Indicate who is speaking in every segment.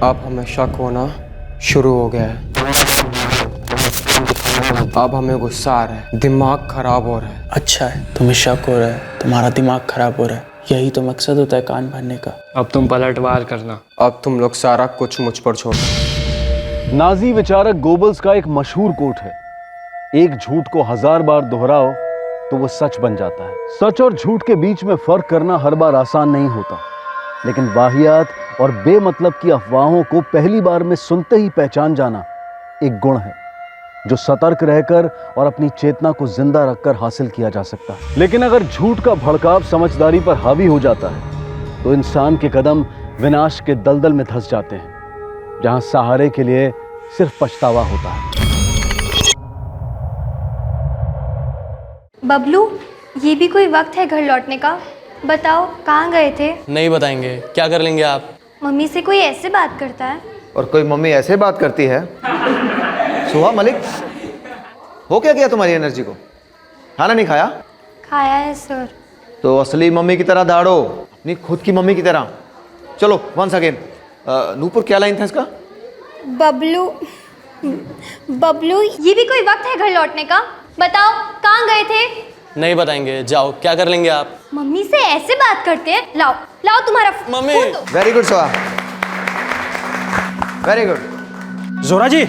Speaker 1: अब हमें शक होना शुरू हो गया है। अब हमें गुस्सा आ रहा है, दिमाग खराब हो रहा है।
Speaker 2: अच्छा है, तुम्हें शक हो रहा है, तुम्हारा दिमाग खराब हो रहा है, यही तो मकसद होता है कान भरने का।
Speaker 3: अब तुम पलटवार करना।
Speaker 1: अब तुम लोग सारा कुछ मुझ पर छोड़ो।
Speaker 4: नाजी विचारक गोबल्स का एक मशहूर कोट है, एक झूठ को 1000 बार दोहराओ तो वो सच बन जाता है। सच और झूठ के बीच में फर्क करना हर बार आसान नहीं होता, लेकिन वाहियात और बेमतलब की अफवाहों को पहली बार में सुनते ही पहचान जाना एक गुण है जो सतर्क रहकर और अपनी चेतना को जिंदा रखकर हासिल किया जा सकता है। लेकिन अगर झूठ का भड़काव समझदारी पर हावी हो जाता है तो इंसान के कदम विनाश के दलदल में धंस जाते हैं, जहां सहारे के लिए सिर्फ पछतावा होता है।
Speaker 5: बबलू, ये भी कोई वक्त है घर लौटने का? बताओ कहाँ गए थे?
Speaker 2: नहीं बताएंगे, क्या कर लेंगे आप?
Speaker 5: मम्मी से कोई ऐसे बात करता है?
Speaker 6: और कोई मम्मी ऐसे बात करती है? सुहा मलिक, हो क्या गया तुम्हारी एनर्जी को? खाना नहीं खाया?
Speaker 5: खाया है सर।
Speaker 6: तो असली मम्मी की तरह दौड़ो, अपनी खुद की मम्मी की तरह। चलो वंस अगेन। नूपुर, क्या लाइन था इसका?
Speaker 5: बबलू, बबलू, ये भी कोई वक्त है घर लौटने का? बताओ कहाँ गए थे?
Speaker 2: नहीं बताएंगे, जाओ, क्या कर लेंगे आप?
Speaker 5: मम्मी से ऐसे बात करते हैं? लाओ लाओ तुम्हारा
Speaker 2: मम्मी।
Speaker 5: फोन दो।
Speaker 6: Very good Suha, very good.
Speaker 7: Jora ji,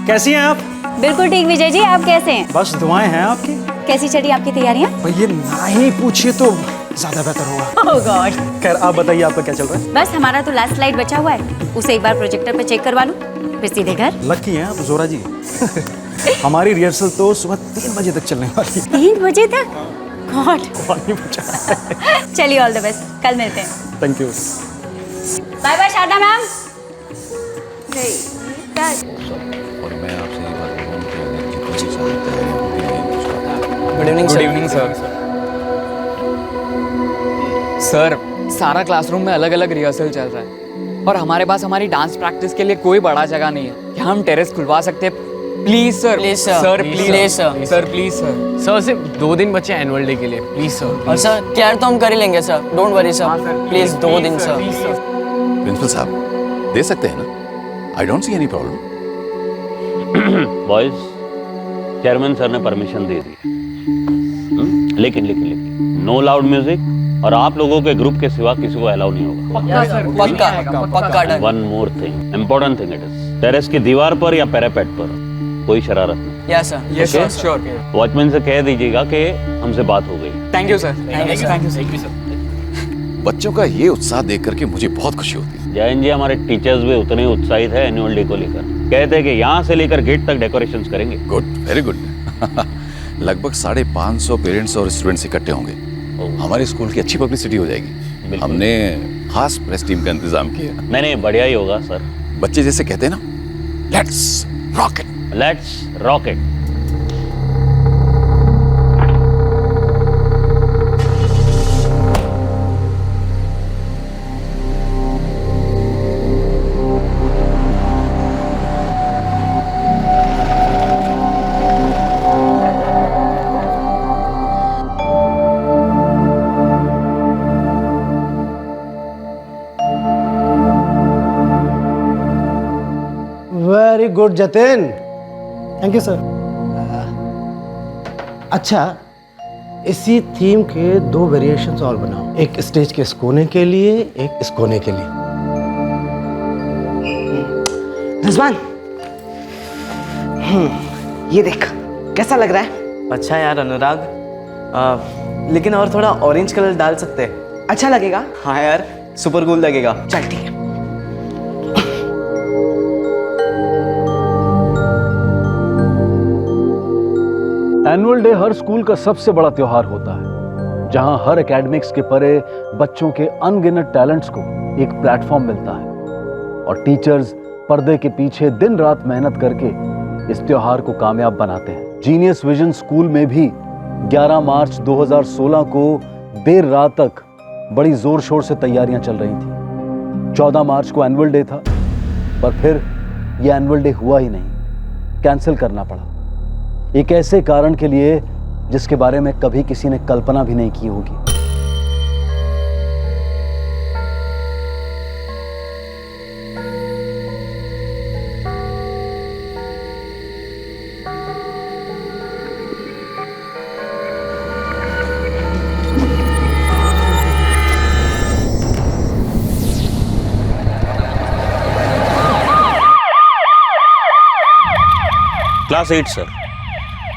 Speaker 7: कैसी हैं आप?
Speaker 8: बिल्कुल ठीक विजय जी, आप कैसे हैं?
Speaker 7: बस दुआएं हैं आपकी।
Speaker 8: कैसी चली आपकी तैयारियां?
Speaker 7: ये ना ही पूछिए तो ज्यादा बेहतर होगा।
Speaker 8: ओह गॉड।
Speaker 7: खैर आप बताइए, आपका क्या चल रहा है?
Speaker 8: बस हमारा तो लास्ट स्लाइड बचा हुआ है, उसे एक बार प्रोजेक्टर पे चेक करवा लूं, फिर सीधे घर।
Speaker 7: लकी हैं आप जोरा जी। हमारी रिहर्सल तो सुबह 3 बजे तक चलने वाली है।
Speaker 8: 3 बजे तक? गॉड।
Speaker 7: कौन नहीं पूछा।
Speaker 8: चलिए ऑल द बेस्ट, कल मिलते हैं।
Speaker 7: Thank you.
Speaker 8: Bye bye Sharda ma'am.
Speaker 9: और मैं आपसे ये बात बोलूँ कि जितनी चीज़ होता है।
Speaker 2: Good evening
Speaker 3: good evening sir. Sir, सारा क्लासरूम में अलग अलग रिहर्सल चल रहा है और हमारे पास हमारी डांस प्रैक्टिस के लिए कोई बड़ा जगह नहीं है। क्या हम टेरेस खुलवा सकते हैं? Please sir.
Speaker 2: Please, sir.
Speaker 3: Sir
Speaker 2: Please,
Speaker 3: please
Speaker 2: sir.
Speaker 3: Sir please sir. Sir सिर्फ 2 दिन बचे एनुअल डे के लिए, प्लीज सर।
Speaker 2: और सर केयर तो हम कर ही लेंगे sir, don't worry sir, please 2 दिन सर।
Speaker 9: प्रिंसिपल साहब दे सकते हैं ना? I don't see any problem.
Speaker 10: Boys, chairman sir ने परमिशन दे दी, लेकिन नो लाउड म्यूजिक और आप लोगों के ग्रुप के सिवा किसी को अलाउ नहीं होगा।
Speaker 2: पक्का done.
Speaker 10: One more thing, important thing it is, terrace की दीवार पर या पैरापेट पर कोई शरारत नहीं।
Speaker 2: Yes sir. Yes sir, sure.
Speaker 10: Watchman से कह दीजिएगा कि हमसे बात हो गई।
Speaker 3: Thank you sir. Thank you sir.
Speaker 9: बच्चों का ये उत्साह देख करके मुझे बहुत खुशी होती है।
Speaker 10: जैन जी, हमारे टीचर्स भी उतने ही उत्साहित है एनुअल डे को लेकर, कहते हैं कि यहाँ से लेकर गेट तक डेकोरेशंस करेंगे।
Speaker 9: Good, very good. लगभग 550 पेरेंट्स और स्टूडेंट्स इकट्ठे होंगे। हमारे स्कूल की अच्छी पब्लिसिटी हो जाएगी। हमने खास प्रेस टीम का इंतजाम किया।
Speaker 10: नहीं, बढ़िया ही होगा सर।
Speaker 9: बच्चे जैसे कहते हैं ना, let's rock it.
Speaker 10: Let's rock it.
Speaker 11: Very good Jatin.
Speaker 7: Thank you sir.
Speaker 11: अच्छा, इसी थीम के 2 वेरिएशंस और बनाओ, एक स्टेज के इस कोने के लिए, एक इस कोने के लिए।
Speaker 12: रिजवान, ये देख कैसा लग रहा है?
Speaker 2: अच्छा यार अनुराग, लेकिन और थोड़ा ऑरेंज कलर डाल सकते हैं।
Speaker 12: अच्छा लगेगा?
Speaker 2: हाँ यार, सुपर कूल लगेगा।
Speaker 12: चल ठीक है।
Speaker 4: एनुअल डे हर स्कूल का सबसे बड़ा त्योहार होता है, जहां हर एकेडमिक्स के परे बच्चों के अनगिनत टैलेंट्स को एक प्लेटफॉर्म मिलता है और टीचर्स पर्दे के पीछे दिन रात मेहनत करके इस त्योहार को कामयाब बनाते हैं। जीनियस विजन स्कूल में भी 11 मार्च 2016 को देर रात तक बड़ी जोर शोर से तैयारियां चल रही थी। 14 मार्च को एनुअल डे था, पर फिर यह एनुअल डे हुआ ही नहीं, कैंसिल करना पड़ा, एक ऐसे कारण के लिए जिसके बारे में कभी किसी ने कल्पना भी नहीं की होगी।
Speaker 10: क्लास 8 सर,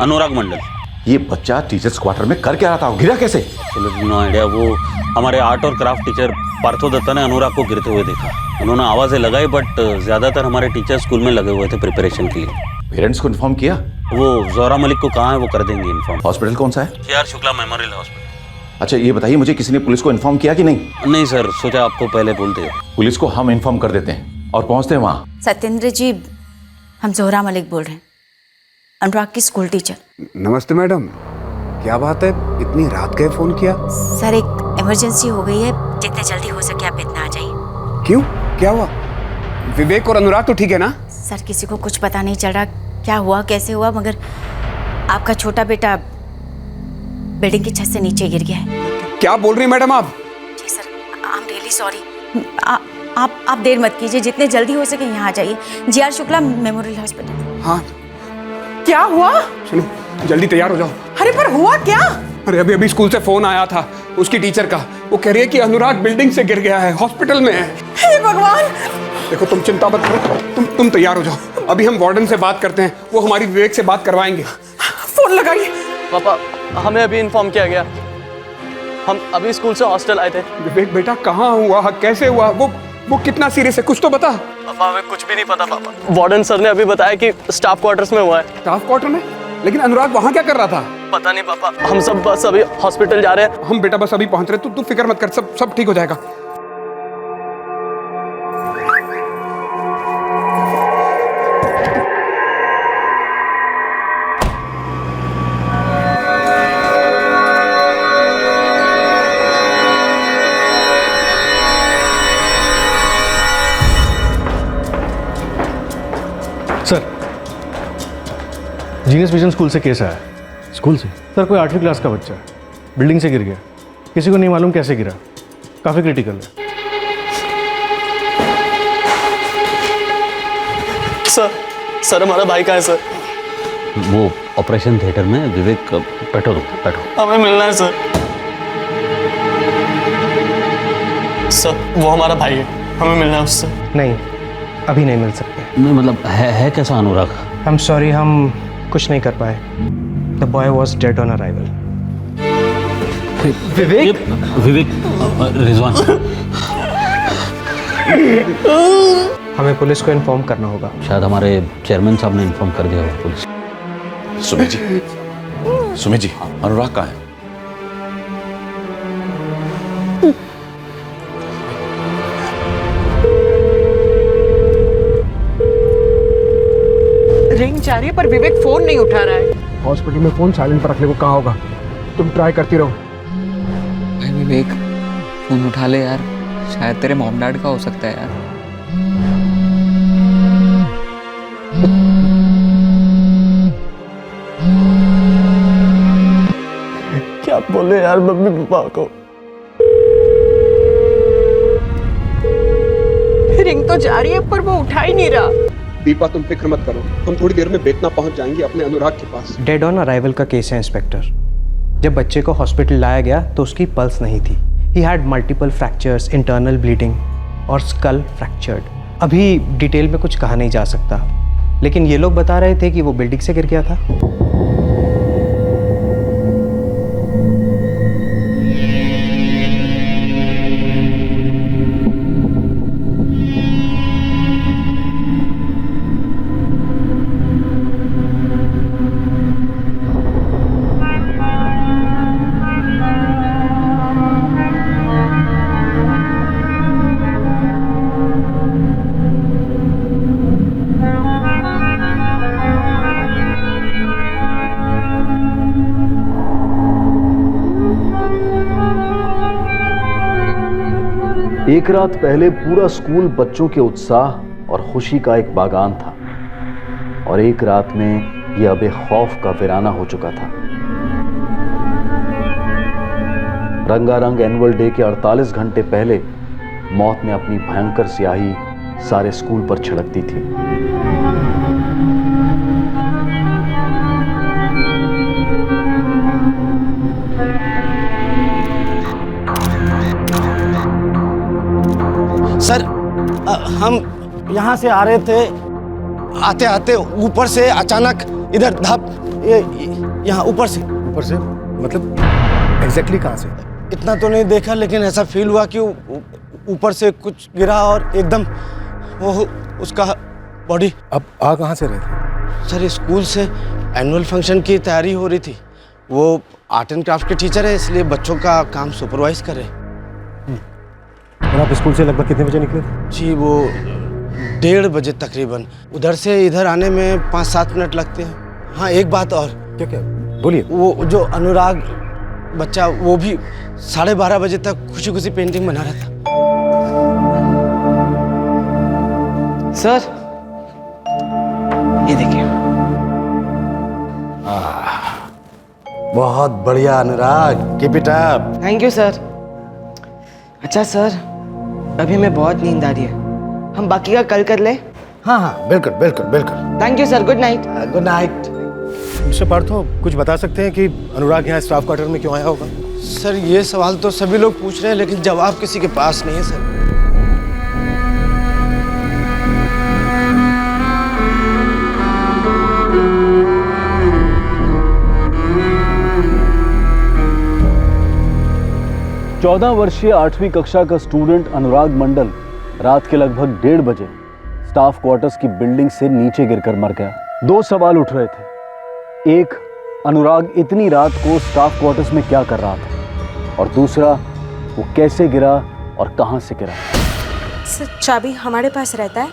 Speaker 10: अनुराग मंडल।
Speaker 9: ये बच्चा टीचर्स क्वार्टर में कर क्या रहा था, गिरा कैसे?
Speaker 10: No idea. वो हमारे आर्ट और क्राफ्ट टीचर पार्थो दत्ता ने अनुराग को गिरते हुए देखा। उन्होंने आवाज़ें लगाई, बट ज़्यादातर हमारे टीचर स्कूल में लगे हुए थे प्रिपरेशन के लिए।
Speaker 9: पेरेंट्स को इन्फॉर्म किया?
Speaker 10: वो जोहरा मलिक को कहाँ है, वो कर देंगे इन्फॉर्म।
Speaker 9: हॉस्पिटल कौन सा है?
Speaker 10: KR Shukla memorial hospital.
Speaker 9: अच्छा ये बताइए मुझे, किसी ने पुलिस को इन्फॉर्म किया कि नहीं?
Speaker 10: नहीं सर, सोचा आपको पहले बोलते हैं।
Speaker 9: पुलिस को हम इन्फॉर्म कर देते हैं और पहुंचते हैं वहाँ।
Speaker 8: सत्येंद्र जी, हम जोहरा मलिक बोल रहे हैं, अनुराग की स्कूल टीचर।
Speaker 13: नमस्ते मैडम, क्या बात है, इतनी रात गए फोन किया?
Speaker 8: सर एक इमरजेंसी हो गई है, जितने जल्दी हो सके आप इतना आ जाइए।
Speaker 13: क्यों, क्या हुआ? विवेक और अनुराग तो ठीक है ना?
Speaker 8: सर किसी को कुछ पता नहीं चल रहा क्या हुआ कैसे हुआ, मगर आपका छोटा बेटा बिल्डिंग की छत से नीचे गिर गया है।
Speaker 13: क्या बोल रही मैडम आप?
Speaker 8: जी sir, I am really sorry. आप देर मत कीजिए, जितने जल्दी हो सके यहाँ आ जाइए, JR शुक्ला मेमोरियल हॉस्पिटल।
Speaker 13: हाँ
Speaker 14: क्या हुआ?
Speaker 13: सुनो, जल्दी तैयार हो जाओ।
Speaker 14: अरे पर हुआ क्या?
Speaker 13: अरे अभी स्कूल से फोन आया था उसकी टीचर का, वो कह रही है कि अनुराग बिल्डिंग से गिर गया है, हॉस्पिटल में है।
Speaker 14: हे भगवान!
Speaker 13: देखो तुम चिंता मत करो, तुम तैयार हो जाओ। अभी हम वार्डन से बात करते हैं, वो हमारी विवेक से बात करवाएंगे।
Speaker 14: फोन लगाइए।
Speaker 2: पापा, हमें अभी इन्फॉर्म किया गया, हम अभी स्कूल से हॉस्टल आए थे।
Speaker 13: विवेक बेटा कहाँ हुआ, कैसे हुआ, वो कितना सीरियस है, कुछ तो बता।
Speaker 2: पापा हमें कुछ भी नहीं पता पापा। वार्डन सर ने अभी बताया कि स्टाफ क्वार्टर्स में हुआ है।
Speaker 13: स्टाफ क्वार्टर में? लेकिन अनुराग वहाँ क्या कर रहा था?
Speaker 2: पता नहीं पापा, हम सब बस अभी हॉस्पिटल जा रहे हैं।
Speaker 13: हम बेटा बस अभी पहुँच रहे, तू फिक्र मत कर, सब ठीक हो जाएगा।
Speaker 7: सर, जीनियस विजन स्कूल से केस आया। स्कूल से? सर कोई 8वीं क्लास का बच्चा बिल्डिंग से गिर गया, किसी को नहीं मालूम कैसे गिरा, काफ़ी क्रिटिकल है।
Speaker 2: सर हमारा भाई कहाँ है सर?
Speaker 10: वो ऑपरेशन थिएटर में। विवेक बैठो, बैठो।
Speaker 2: हमें मिलना है सर। सर वो हमारा भाई है, हमें मिलना है उससे।
Speaker 11: नहीं, अभी नहीं मिल सकते।
Speaker 10: नहीं मतलब है कैसा अनुराग?
Speaker 11: आई एम सॉरी, हम कुछ नहीं कर पाए। The boy was dead on arrival.
Speaker 10: Vivek Rizwan,
Speaker 11: हमें पुलिस को इन्फॉर्म करना होगा।
Speaker 10: शायद हमारे चेयरमैन साहब ने इन्फॉर्म कर दिया होगा पुलिस।
Speaker 9: सुमित जी, अनुराग कहाँ है?
Speaker 14: रिंग जा रही है पर विवेक फोन नहीं उठा रहा है।
Speaker 13: हॉस्पिटल में फोन साइलेंट पर रखने को कहा होगा, तुम ट्राई करती रहो।
Speaker 3: भाई विवेक फोन उठा ले यार, शायद तेरे मॉम डैड का हो सकता है यार।
Speaker 2: क्या बोले यार मम्मी पापा को?
Speaker 14: रिंग तो जा रही है पर वो उठा ही नहीं रहा।
Speaker 13: दीपा तुम फिक्र मत करो, हम थोड़ी देर में बेतना पहुंच जाएंगे अपने अनुराग के पास।
Speaker 11: डेड ऑन अराइवल का केस है इंस्पेक्टर। जब बच्चे को हॉस्पिटल लाया गया तो उसकी पल्स नहीं थी। He had multiple fractures, internal bleeding और स्कल फ्रैक्चर्ड। अभी डिटेल में कुछ कहा नहीं जा सकता, लेकिन ये लोग बता रहे थे कि वो बिल्डिंग से गिर गया था।
Speaker 4: एक रात पहले पूरा स्कूल बच्चों के उत्साह और खुशी का एक बागान था, और एक रात में यह अब एक खौफ का वीराना हो चुका था। रंगारंग एनुअल डे के 48 घंटे पहले मौत ने अपनी भयंकर स्याही सारे स्कूल पर छिड़कती थी।
Speaker 11: सर, हम यहाँ से आ रहे थे, आते आते ऊपर से अचानक
Speaker 15: इधर धाप, ये यहाँ ऊपर से।
Speaker 7: ऊपर से मतलब एग्जैक्टली कहाँ से?
Speaker 15: इतना तो नहीं देखा, लेकिन ऐसा फील हुआ कि ऊपर से कुछ गिरा और एकदम वो उसका बॉडी।
Speaker 7: अब आ कहाँ से रहे थे?
Speaker 15: सर स्कूल से एनुअल फंक्शन की तैयारी हो रही थी। वो आर्ट एंड क्राफ्ट के टीचर है, इसलिए बच्चों का काम सुपरवाइज कर रहे हैं।
Speaker 7: और आप स्कूल से लगभग कितने बजे निकले थे?
Speaker 15: जी वो 1:30 बजे तकरीबन। उधर से इधर आने में 5-7 मिनट लगते हैं। हाँ एक बात और।
Speaker 7: क्या क्या? बोलिए।
Speaker 15: वो जो अनुराग बच्चा, वो भी 12:30 बजे तक खुशी खुशी पेंटिंग बना रहा था।
Speaker 12: सर ये देखिए।
Speaker 15: बहुत बढ़िया Anurag, keep it up.
Speaker 12: Thank you sir. अच्छा सर, अभी हमें बहुत नींद आ रही है, हम बाकी का कल कर ले?
Speaker 7: हाँ हाँ बिल्कुल बिल्कुल बिल्कुल।
Speaker 12: Thank you sir, good night.
Speaker 15: Good night.
Speaker 7: Mister Partho, कुछ बता सकते हैं कि अनुराग यहाँ स्टाफ क्वार्टर में क्यों आया होगा?
Speaker 15: सर ये सवाल तो सभी लोग पूछ रहे हैं, लेकिन जवाब किसी के पास नहीं है सर।
Speaker 4: चौदह वर्षीय 8वीं कक्षा का स्टूडेंट अनुराग मंडल रात के लगभग 1:30 बजे स्टाफ क्वार्टर्स की बिल्डिंग से नीचे गिरकर मर गया। 2 सवाल उठ रहे थे। एक, अनुराग इतनी रात को स्टाफ क्वार्टर्स में क्या कर रहा था, और दूसरा, वो कैसे गिरा और कहां से गिरा।
Speaker 16: सर चाबी हमारे पास रहता है।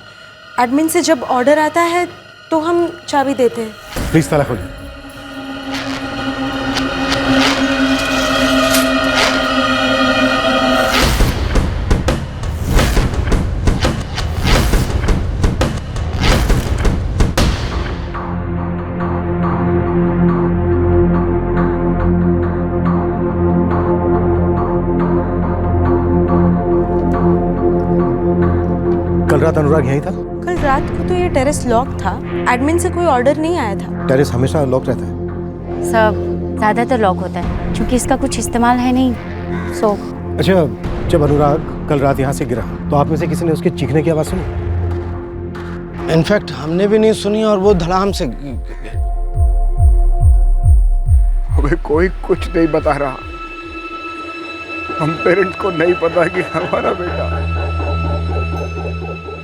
Speaker 16: एडमिन से जब ऑर्डर आता है तो हम चाबी देते हैं।
Speaker 7: प्लीज ताला खोलिए। कल रात अनुराग यहीं था?
Speaker 16: कल रात को तो ये टेरेस लॉक था। एडमिन से कोई ऑर्डर नहीं आया था।
Speaker 7: टेरेस हमेशा लॉक रहता है?
Speaker 8: सब ज़्यादातर लॉक होता है, क्योंकि इसका कुछ इस्तेमाल है नहीं, सो।
Speaker 7: अच्छा, जब अनुराग कल रात यहाँ से गिरा तो आप में से किसी ने उसके चीखने की आवाज़ सुनी?
Speaker 15: इनफैक्ट हमने भी नहीं सुनी, और वो धड़ाम से।
Speaker 13: हमें कोई कुछ नहीं बता रहा। हम पेरेंट्स को नहीं पता कि हमारा बेटा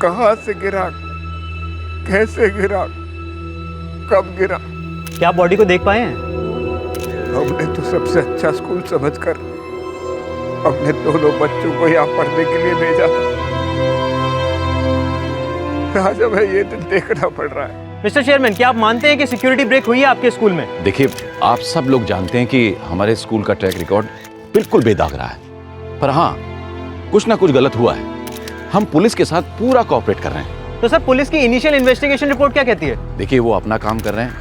Speaker 13: कहाँ से गिरा, कैसे गिरा, कब गिरा।
Speaker 11: क्या आप बॉडी को देख पाए हैं?
Speaker 13: हमने तो सबसे अच्छा स्कूल समझकर अपने दोनों बच्चों को यहाँ पढ़ने के लिए भेजा था। आज हमें ये दिन देखना पड़ रहा है।
Speaker 11: मिस्टर चेयरमैन, क्या आप मानते हैं कि सिक्योरिटी ब्रेक हुई है आपके स्कूल में?
Speaker 9: देखिए, आप सब लोग जानते हैं कि हमारे स्कूल का ट्रैक रिकॉर्ड बिल्कुल बेदाग रहा है, पर हाँ, कुछ ना कुछ गलत हुआ है। हम पुलिस के साथ पूरा कोऑपरेट कर रहे हैं।
Speaker 11: तो सर, पुलिस की इनिशियल इन्वेस्टिगेशन रिपोर्ट क्या कहती है?
Speaker 9: देखिए, वो अपना काम कर रहे हैं,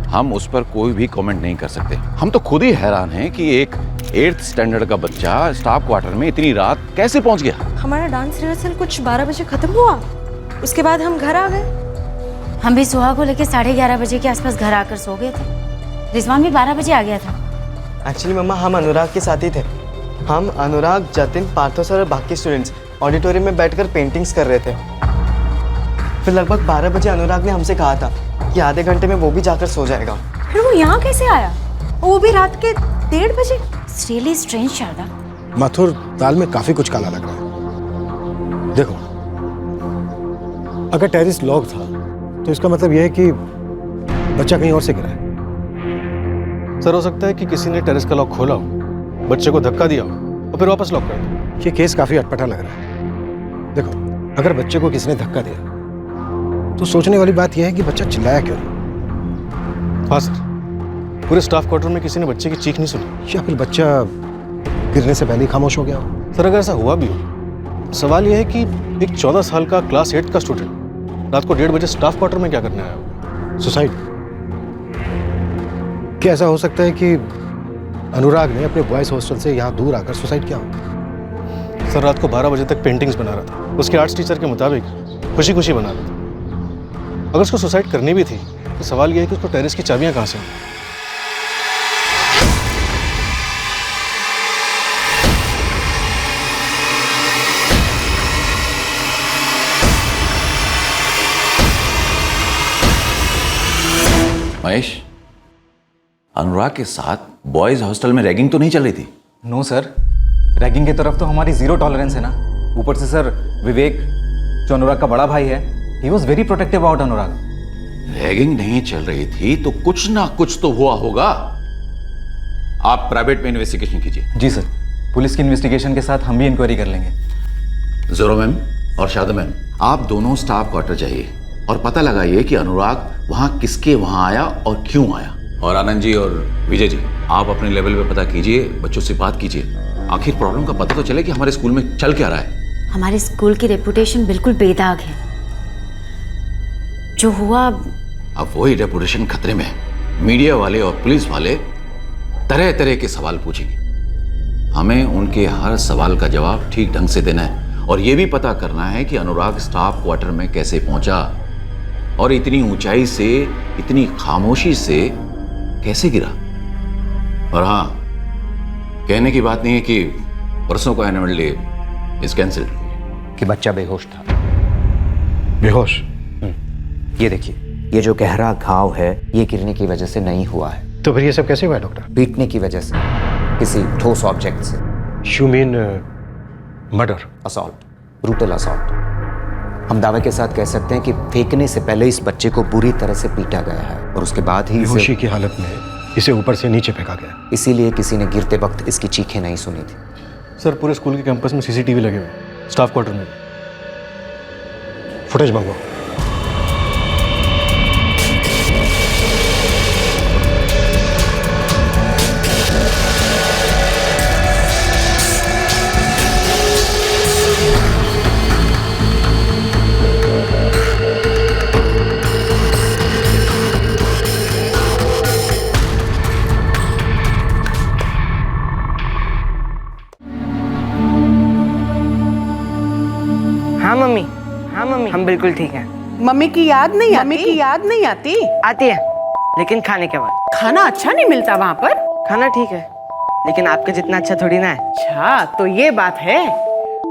Speaker 9: हम उस पर कोई भी कमेंट नहीं कर सकते। हम तो खुद ही हैरान हैं कि एक 8th स्टैंडर्ड का बच्चा स्टाफ क्वार्टर में इतनी रात कैसे पहुंच गया।
Speaker 16: हमारा डांस रिहर्सल कुछ 12 बजे खत्म हुआ, उसके बाद हम घर आ गए।
Speaker 8: हम भी सुहा को लेकर 11:30 बजे के आसपास घर आकर सो गए थे। रिजवान भी 12 बजे आ गया था।
Speaker 12: एक्चुअली मम्मा, हम अनुराग के साथ ही थे। हम, अनुराग, जतिन, पार्थो सर और बाकी स्टूडेंट्स ऑडिटोरियम में बैठकर पेंटिंग्स कर रहे थे। फिर लगभग 12 बजे अनुराग ने हमसे कहा था कि आधे घंटे में वो भी जाकर सो जाएगा।
Speaker 16: फिर वो यहाँ कैसे आया, वो भी रात के 1:30 बजे?
Speaker 8: Really strange Sharda.
Speaker 7: माथुर, दाल में काफी कुछ काला लग रहा है। देखो, अगर टेरेस लॉक था तो इसका मतलब यह है कि बच्चा कहीं और से गिरा है।
Speaker 17: सर, हो सकता है कि किसी ने टेरेस का लॉक खोला हो, बच्चे को धक्का दिया हो और फिर वापस लॉक कर दिया।
Speaker 7: ये केस काफी अटपटा लग रहा है। देखो, अगर बच्चे को किसी ने धक्का दिया तो सोचने वाली बात यह है कि बच्चा चिल्लाया क्यों।
Speaker 17: हाँ सर, पूरे स्टाफ क्वार्टर में किसी ने बच्चे की चीख नहीं सुनी।
Speaker 7: या फिर बच्चा गिरने से पहले ही खामोश हो गया हो।
Speaker 17: सर, अगर ऐसा हुआ भी हो, सवाल यह है कि एक 14 साल का क्लास 8 का स्टूडेंट रात को 1:30 बजे स्टाफ क्वार्टर में क्या करने आया होगा?
Speaker 7: सुसाइड। क्या ऐसा हो सकता है कि अनुराग ने अपने बॉयज हॉस्टल से यहाँ दूर आकर सुसाइड किया हो?
Speaker 17: सर, रात को 12 बजे तक पेंटिंग्स बना रहा था। उसके आर्ट्स टीचर के मुताबिक खुशी खुशी बना रहा था। अगर उसको सुसाइड करनी भी थी तो सवाल यह है कि उसको टेरेस की चाबियां कहाँ से हैं?
Speaker 9: महेश, अनुराग के साथ बॉयज हॉस्टल में रैगिंग तो नहीं चल रही थी?
Speaker 18: नो सर, रैगिंग की तरफ तो हमारी जीरो टॉलरेंस है ना। ऊपर से सर विवेक, जो अनुराग का बड़ा भाई है, he was very protective about Anurag.
Speaker 9: Ragging नहीं चल रही थी तो कुछ ना कुछ तो हुआ होगा। आप प्राइवेट में इन्वेस्टिगेशन कीजिए।
Speaker 18: जी सर, पुलिस की इन्वेस्टिगेशन के साथ हम भी इंक्वायरी कर लेंगे।
Speaker 9: जोरो मैम और शादा मैम, आप दोनों स्टाफ क्वार्टर जाइए और पता लगाइए कि अनुराग वहां किसके वहां आया और क्यों आया। और आनंद जी और विजय जी, आप अपने लेवल पे पता कीजिए, बच्चों से बात कीजिए, आखिर प्रॉब्लम का पता तो चले कि हमारे स्कूल में चल क्या रहा है।
Speaker 8: हमारे स्कूल की रेपुटेशन बिल्कुल बेदाग है। जो हुआ,
Speaker 9: अब वही रेपुटेशन खतरे में है। मीडिया वाले और पुलिस वाले तरह तरह के सवाल पूछेंगे। हमें उनके हर सवाल का जवाब ठीक ढंग से देना है और यह भी पता करना है कि अनुराग स्टाफ क्वार्टर में कैसे पहुंचा और इतनी ऊंचाई से, इतनी खामोशी से कैसे गिरा। और हाँ, कहने की बात नहीं है कि परसों का एनुअल डे इज कैंसिल्ड।
Speaker 19: कि बच्चा बेहोश था।
Speaker 17: बेहोश?
Speaker 19: ये देखिए, ये जो गहरा घाव है ये गिरने की वजह से नहीं हुआ है।
Speaker 17: तो फिर ये सब कैसे हुआ है डॉक्टर?
Speaker 19: पीटने की वजह से, किसी ठोस ऑब्जेक्ट से।
Speaker 17: You mean murder?
Speaker 19: Assault, brutal assault. हम दावे के साथ कह सकते हैं कि फेंकने से पहले इस बच्चे को बुरी तरह से पीटा गया है और उसके बाद ही
Speaker 17: बेहोशी की हालत में इसे ऊपर से नीचे फेंका गया।
Speaker 19: इसीलिए किसी ने गिरते वक्त इसकी चीखें नहीं सुनी थी।
Speaker 17: सर, पूरे स्कूल के कैंपस में सीसीटीवी लगे हुए, स्टाफ क्वार्टर में। फुटेज मंगवाओ।
Speaker 20: हाँ मम्मी, हम बिल्कुल ठीक हैं।
Speaker 14: मम्मी की याद नहीं आती? मम्मी की याद नहीं आती?
Speaker 20: आती है, लेकिन खाने के बाद।
Speaker 14: खाना अच्छा नहीं मिलता वहाँ पर?
Speaker 20: खाना ठीक है, लेकिन आपके जितना अच्छा थोड़ी ना है।
Speaker 14: अच्छा, तो ये बात है।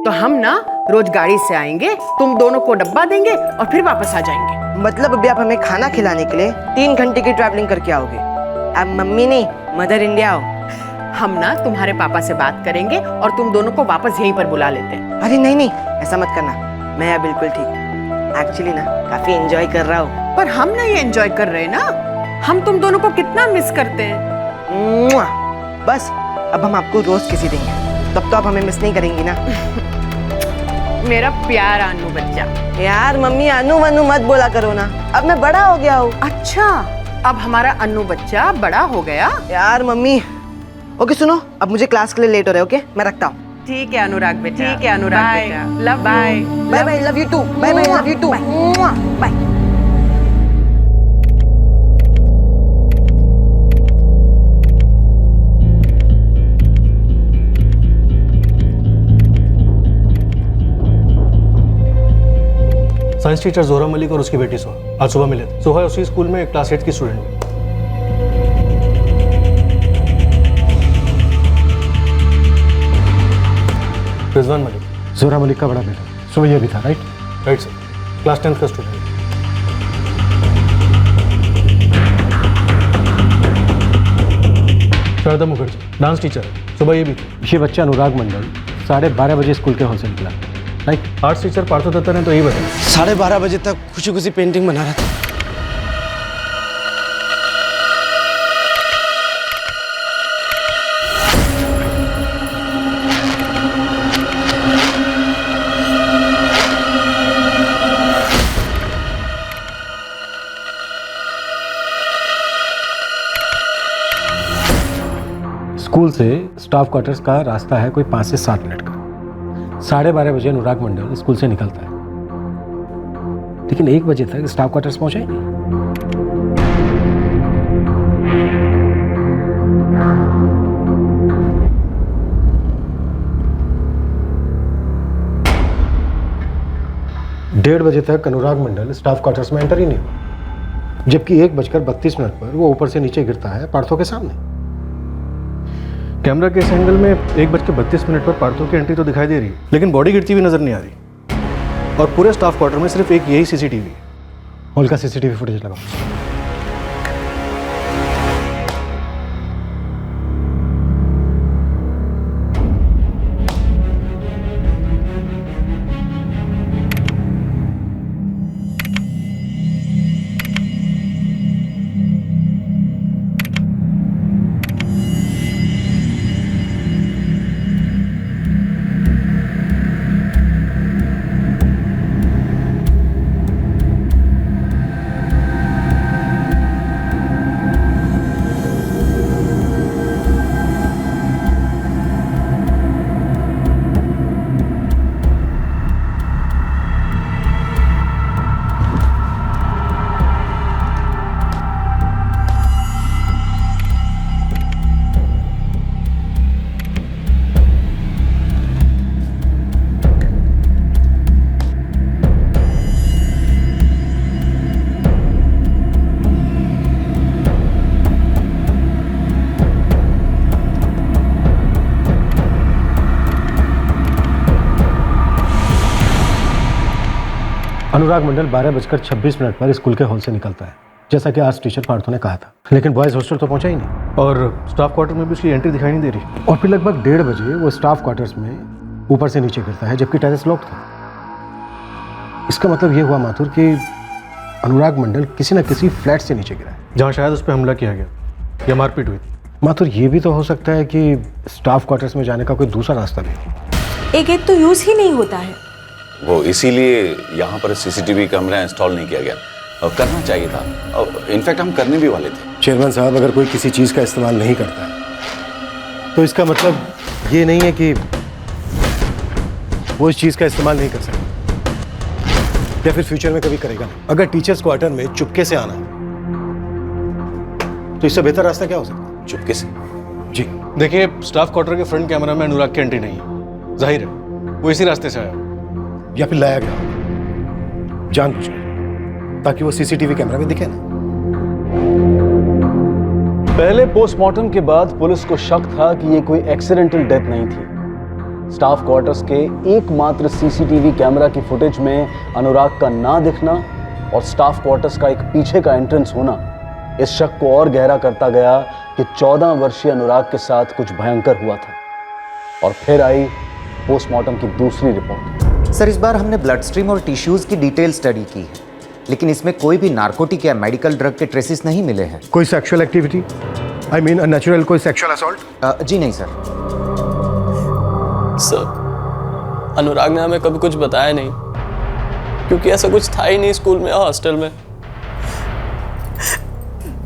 Speaker 14: तो हम ना रोज गाड़ी से आएंगे, तुम दोनों को डब्बा देंगे और फिर वापस आ जाएंगे।
Speaker 20: मतलब अभी आप हमें खाना खिलाने के लिए 3 घंटे की ट्रैवलिंग करके आओगे? अब मम्मी नहीं, मदर इंडिया आओ।
Speaker 14: हम ना तुम्हारे पापा से बात करेंगे और तुम दोनों को वापस यहीं पर बुला लेते हैं।
Speaker 20: अरे नहीं नहीं, ऐसा मत करना। मैं यहाँ बिल्कुल ठीक। एक्चुअली ना काफी एंजॉय कर रहा हूँ।
Speaker 14: पर हम नहीं एंजॉय कर रहे ना, हम तुम दोनों को कितना मिस करते हैं।
Speaker 20: बस अब हम आपको रोज किसी देंगे, तब तो आप हमें मिस नहीं करेंगी ना।
Speaker 14: मेरा प्यारा अनु बच्चा।
Speaker 20: यार मम्मी, अनु वनु मत बोला करो ना, अब मैं बड़ा हो गया हूँ।
Speaker 14: अच्छा, अब हमारा अनु बच्चा बड़ा हो गया?
Speaker 20: यार मम्मी, ओके सुनो, अब मुझे क्लास के लिए लेट हो रहा है। ओके, मैं रखता हूँ।
Speaker 14: ठीक है अनुराग बेटा, ठीक है अनुराग बेटा, love bye
Speaker 20: bye bye, love you too, bye bye, love you too, bye.
Speaker 17: Science teacher Zohra Malik और उसकी बेटी सोहा आज सुबह मिले थे। सोहा उसी स्कूल में क्लास 8 की स्टूडेंट है। रिजवान मलिक, जोहरा मलिक का बड़ा बेटा, सुबह ये भी था। Right right sir, class 10th का student. Sharda Mukherjee dance teacher है, सुबह ये भी थी। ये बच्चा अनुराग मंडल 12:30 बजे स्कूल के हॉल से निकला। Right. Arts teacher Partho Dutta ने तो यही बताया
Speaker 15: 12:30 बजे तक खुशी खुशी पेंटिंग बना रहा था।
Speaker 4: स्कूल से स्टाफ क्वार्टर्स का रास्ता है कोई 5 से 7 मिनट का। 12:30 बजे अनुराग मंडल स्कूल से निकलता है, लेकिन 1 बजे तक स्टाफ क्वार्टर्स पहुंचा ही नहीं। डेढ़ बजे तक अनुराग मंडल स्टाफ क्वार्टर्स में एंटर ही नहीं हुआ, जबकि 1:32 पर वो ऊपर से नीचे गिरता है पार्थो के सामने।
Speaker 17: कैमरा के इस एंगल में 1:32 पर पार्थो की एंट्री तो दिखाई दे रही है, लेकिन बॉडी गिरती हुई नजर नहीं आ रही। और पूरे स्टाफ क्वार्टर में सिर्फ एक यही सीसीटीवी है।
Speaker 4: हॉल का सीसीटीवी फुटेज लगाओ।
Speaker 7: अनुराग मंडल 12:26 पर स्कूल के हॉल से निकलता है, जैसा कि आज टीचर पार्थो ने कहा था, लेकिन बॉयज हॉस्टल तो पहुंचा ही नहीं
Speaker 17: और स्टाफ क्वार्टर में भी उसकी एंट्री दिखाई नहीं दे रही।
Speaker 7: और फिर लगभग 1:30 बजे वो स्टाफ क्वार्टर्स में ऊपर से नीचे गिरता है, जबकि टेरेस लॉक था। इसका मतलब ये हुआ माथुर कि अनुराग मंडल किसी न किसी फ्लैट से नीचे गिरा है,
Speaker 17: जहाँ शायद उस पर हमला किया गया या मारपीट हुई थी।
Speaker 7: माथुर ये भी तो हो सकता है कि स्टाफ क्वार्टर्स में जाने का कोई दूसरा रास्ता भी।
Speaker 16: एक गेट तो यूज ही नहीं होता है।
Speaker 9: वो इसीलिए यहाँ पर सीसीटीवी कैमरा इंस्टॉल नहीं किया गया, और करना चाहिए था, और इनफैक्ट हम करने भी वाले थे।
Speaker 7: चेयरमैन साहब, अगर कोई किसी चीज़ का इस्तेमाल नहीं करता है तो इसका मतलब ये नहीं है कि वो इस चीज़ का इस्तेमाल नहीं कर सकता या फिर फ्यूचर में कभी करेगा नहीं। अगर टीचर्स क्वार्टर में चुपके से आना तो इससे बेहतर रास्ता क्या हो सकता है?
Speaker 9: चुपके से?
Speaker 7: जी
Speaker 17: देखिए, स्टाफ क्वार्टर के फ्रंट कैमरा में अनुराग की एंट्री नहीं है, जाहिर है वो इसी रास्ते से आया
Speaker 7: या फिर लाया गया जानबूझकर, ताकि वो सीसीटीवी कैमरा में दिखे ना।
Speaker 4: पहले पोस्टमार्टम के बाद पुलिस को शक था कि ये कोई एक्सीडेंटल डेथ नहीं थी। स्टाफ क्वार्टर्स के एकमात्र सीसीटीवी कैमरा की फुटेज में अनुराग का ना दिखना और स्टाफ क्वार्टर्स का एक पीछे का एंट्रेंस होना इस शक को और गहरा करता गया कि 14 वर्षीय अनुराग के साथ कुछ भयंकर हुआ था। और फिर आई पोस्टमार्टम की दूसरी रिपोर्ट।
Speaker 19: सर, इस बार हमने ब्लड स्ट्रीम और टिश्यूज की डिटेल स्टडी की है, लेकिन इसमें कोई भी नार्कोटिक या मेडिकल ड्रग के ट्रेसेस नहीं मिले हैं।
Speaker 7: कोई sexual activity, I mean unnatural कोई सेक्सुअल असॉल्ट?
Speaker 2: जी नहीं सर। सर, अनुराग ने हमें कभी कुछ बताया नहीं, क्योंकि ऐसा कुछ था ही नहीं स्कूल में और हॉस्टल में।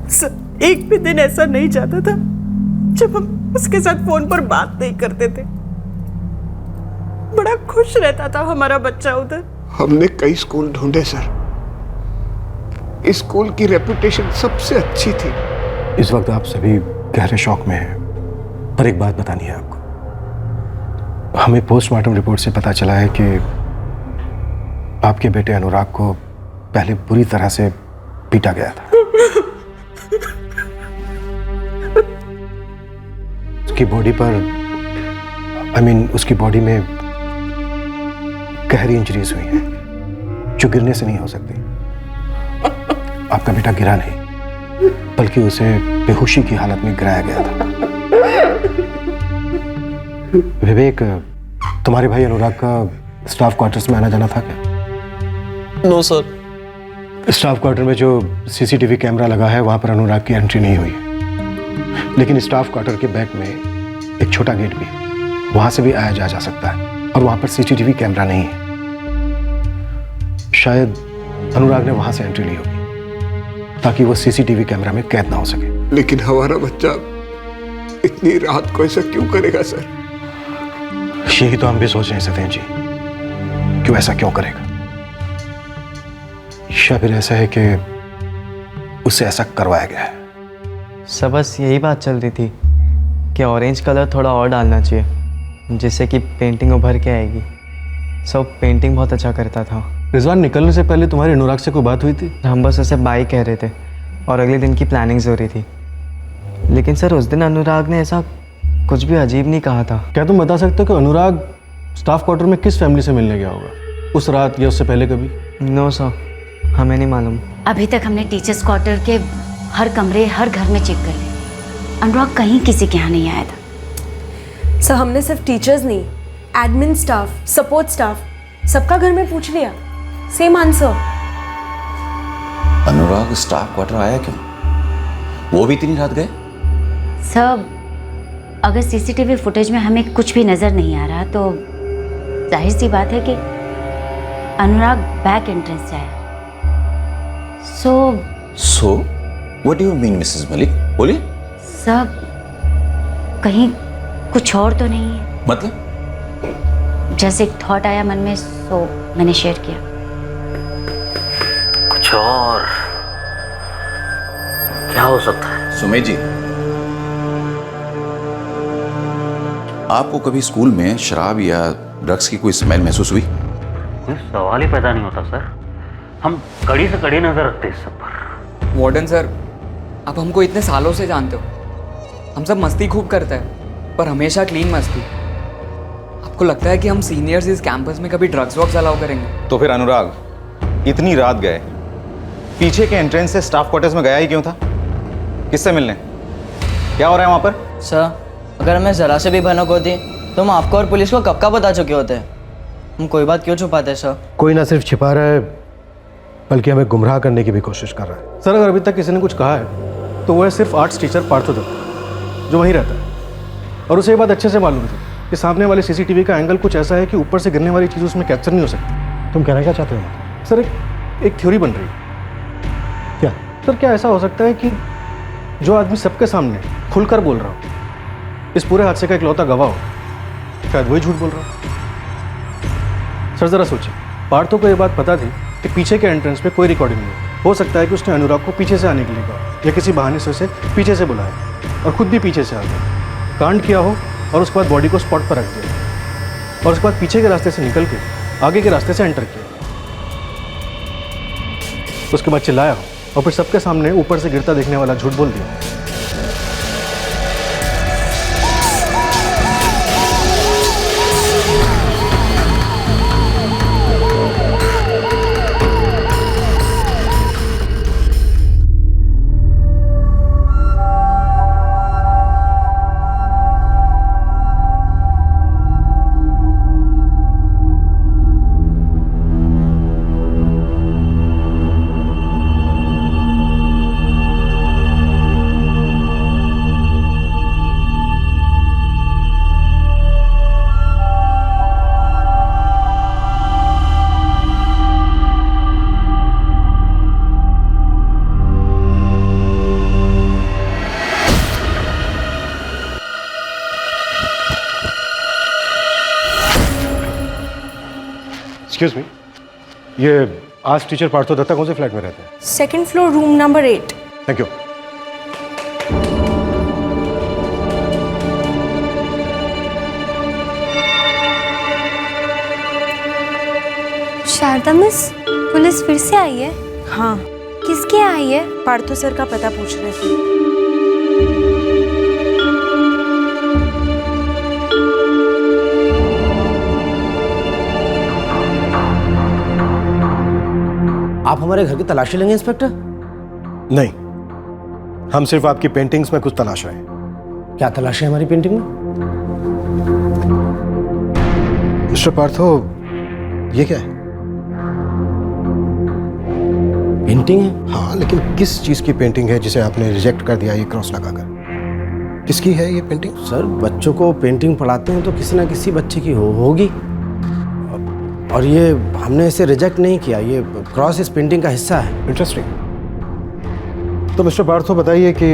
Speaker 14: सर, एक भी दिन ऐसा नहीं जाता था जब हम उसके साथ फोन पर बात नहीं करते थे। बड़ा खुश रहता था हमारा बच्चा उधर।
Speaker 13: हमने कई स्कूल ढूंढे सर, इस स्कूल की रेपुटेशन सबसे अच्छी थी।
Speaker 7: इस वक्त आप सभी गहरे शौक में हैं, पर एक बात बतानी है आपको। हमें पोस्टमार्टम रिपोर्ट से पता चला है कि आपके बेटे अनुराग को पहले बुरी तरह से पीटा गया था। उसकी बॉडी पर, उसकी बॉडी में गहरी इंजरीज हुई हैं, जो गिरने से नहीं हो सकती। आपका बेटा गिरा नहीं, बल्कि उसे बेहोशी की हालत में गिराया गया था। विवेक, तुम्हारे भाई अनुराग का स्टाफ क्वार्टर्स में आना जाना था क्या?
Speaker 2: No sir.
Speaker 7: स्टाफ क्वार्टर में जो सीसीटीवी कैमरा लगा है वहां पर अनुराग की एंट्री नहीं हुई है, लेकिन स्टाफ क्वार्टर के बैक में एक छोटा गेट भी है, वहां से भी आया जा सकता है, और वहां पर सीसीटीवी कैमरा नहीं है। शायद अनुराग ने वहां से एंट्री ली होगी ताकि वो सीसीटीवी कैमरा में कैद ना हो सके।
Speaker 13: लेकिन हमारा बच्चा इतनी रात को ऐसा क्यों करेगा सर?
Speaker 7: यही तो हम भी सोच रहे हैं सतेन जी, क्यों ऐसा क्यों करेगा? या फिर ऐसा है कि उससे ऐसा करवाया गया है?
Speaker 12: सब बस यही बात चल रही थी कि ऑरेंज कलर थोड़ा और डालना चाहिए, जिससे कि पेंटिंग उभर के आएगी। सब पेंटिंग बहुत अच्छा करता था।
Speaker 17: रिजवान, निकलने से पहले तुम्हारी अनुराग से कोई बात हुई थी?
Speaker 12: हम बस उसे बाय कह रहे थे और अगले दिन की प्लानिंग्स हो रही थी, लेकिन सर उस दिन अनुराग ने ऐसा कुछ भी अजीब नहीं कहा था।
Speaker 17: क्या तुम बता सकते हो कि अनुराग स्टाफ क्वार्टर में किस फैमिली से मिलने गया होगा, उस रात या उससे पहले कभी?
Speaker 12: नो सर, हमें नहीं मालूम।
Speaker 8: अभी तक हमने टीचर्स क्वार्टर के हर कमरे, हर घर में चेक कर लिया। अनुराग कहीं किसी के यहाँ नहीं आया था।
Speaker 16: सर, हमने सिर्फ टीचर्स नहीं, एडमिन स्टाफ, सपोर्ट स्टाफ, सबका घर में पूछ लिया। Same answer.
Speaker 9: Anurag staff quarter आया क्यों? वो भी इतनी रात गए?
Speaker 8: सब, अगर सीसीटीवी फुटेज में हमें कुछ भी नजर नहीं आ रहा तो जाहिर सी बात है कि अनुराग बैक एंट्रेंस से आया।
Speaker 9: So what do you mean Mrs Malik? बोलिए।
Speaker 8: सब, कहीं कुछ और तो नहीं है?
Speaker 9: मतलब?
Speaker 8: जैसे एक थॉट आया मन में, सो मैंने शेयर किया।
Speaker 10: कुछ और क्या हो सकता है?
Speaker 9: सुमेश जी, आपको कभी स्कूल में शराब या ड्रग्स की कोई स्मेल महसूस हुई?
Speaker 10: कोई सवाल ही पैदा नहीं होता सर, हम कड़ी से कड़ी नजर रखते हैं इस सब पर।
Speaker 3: वार्डन सर, आप हमको इतने सालों से जानते हो, हम सब मस्ती खूब करते हैं, पर हमेशा क्लीन मस्ती। आपको लगता है कि हम सीनियर्स इस कैंपस में कभी ड्रग्स वॉक्स अलाउ करेंगे?
Speaker 18: तो फिर अनुराग, इतनी रात गए, पीछे के एंट्रेंस से स्टाफ क्वार्टर्स में गया ही क्यों था? किससे मिलने? क्या हो रहा है वहाँ पर?
Speaker 12: सर, अगर हमें ज़रा से भी भनक होती तो हम आपको और पुलिस को कब का बता चुके होते। हम कोई बात क्यों छुपाते हैं सर?
Speaker 17: कोई ना सिर्फ छिपा रहा है बल्कि हमें गुमराह करने की भी कोशिश कर रहा है। सर, अगर अभी तक किसी ने कुछ कहा है तो वो है सिर्फ आर्ट्स टीचर पार्थो दत्ता, जो वहीं रहता है। और उसे ये बात अच्छे से मालूम थी कि सामने वाले सीसीटीवी का एंगल कुछ ऐसा है कि ऊपर से गिरने वाली चीज़ उसमें कैप्चर नहीं हो सकती। तुम कहना क्या चाहते हो? सर, एक थ्योरी बन रही है। क्या? सर, क्या ऐसा हो सकता है कि जो आदमी सबके सामने खुलकर बोल रहा हो, इस पूरे हादसे का इकलौता गवाह हो, शायद वही झूठ बोल रहा हो? सर, जरा सोचिए, पार्थो को ये बात पता थी कि पीछे के एंट्रेंस पे कोई रिकॉर्डिंग नहीं हो सकता है कि उसने अनुराग को पीछे से आने के लिए कहा या किसी बहाने से उसे पीछे से बुलाया और खुद भी पीछे से आ गया, कांड किया हो और उसके बाद बॉडी को स्पॉट पर रख दिया और उसके बाद पीछे के रास्ते से निकल के आगे के रास्ते से एंटर किया, उसके बाद चिल्लाया हो और फिर सबके सामने ऊपर से गिरता देखने वाला झूठ बोल दिया। एक्सक्यूज मी, ये आर्ट्स टीचर पार्थो दत्ता कौन से फ्लैट में रहते हैं?
Speaker 16: 2nd floor, room number 8।
Speaker 17: Thank you.
Speaker 5: Sharda miss, police फिर से आई है?
Speaker 16: हाँ।
Speaker 5: किसके आई है?
Speaker 16: पार्थो सर का पता पूछ रहे थे।
Speaker 15: आप हमारे घर की तलाशी लेंगे इंस्पेक्टर?
Speaker 17: नहीं, हम सिर्फ आपकी पेंटिंग्स में कुछ तलाश रहे हैं।
Speaker 15: क्या तलाशी है हमारी पेंटिंग में?
Speaker 17: मिस्टर पार्थो, ये क्या है?
Speaker 15: पेंटिंग है?
Speaker 17: हाँ, लेकिन किस चीज की पेंटिंग है जिसे आपने रिजेक्ट कर दिया ये क्रॉस लगाकर? किसकी है ये पेंटिंग?
Speaker 15: सर, बच्चों को पेंटिंग पढ़ाते हैं तो किसी ना किसी बच्चे की होगी, और ये हमने इसे रिजेक्ट नहीं किया। ये क्रॉस इस पेंटिंग का हिस्सा है।
Speaker 17: इंटरेस्टिंग। तो मिस्टर पार्थो बताइए कि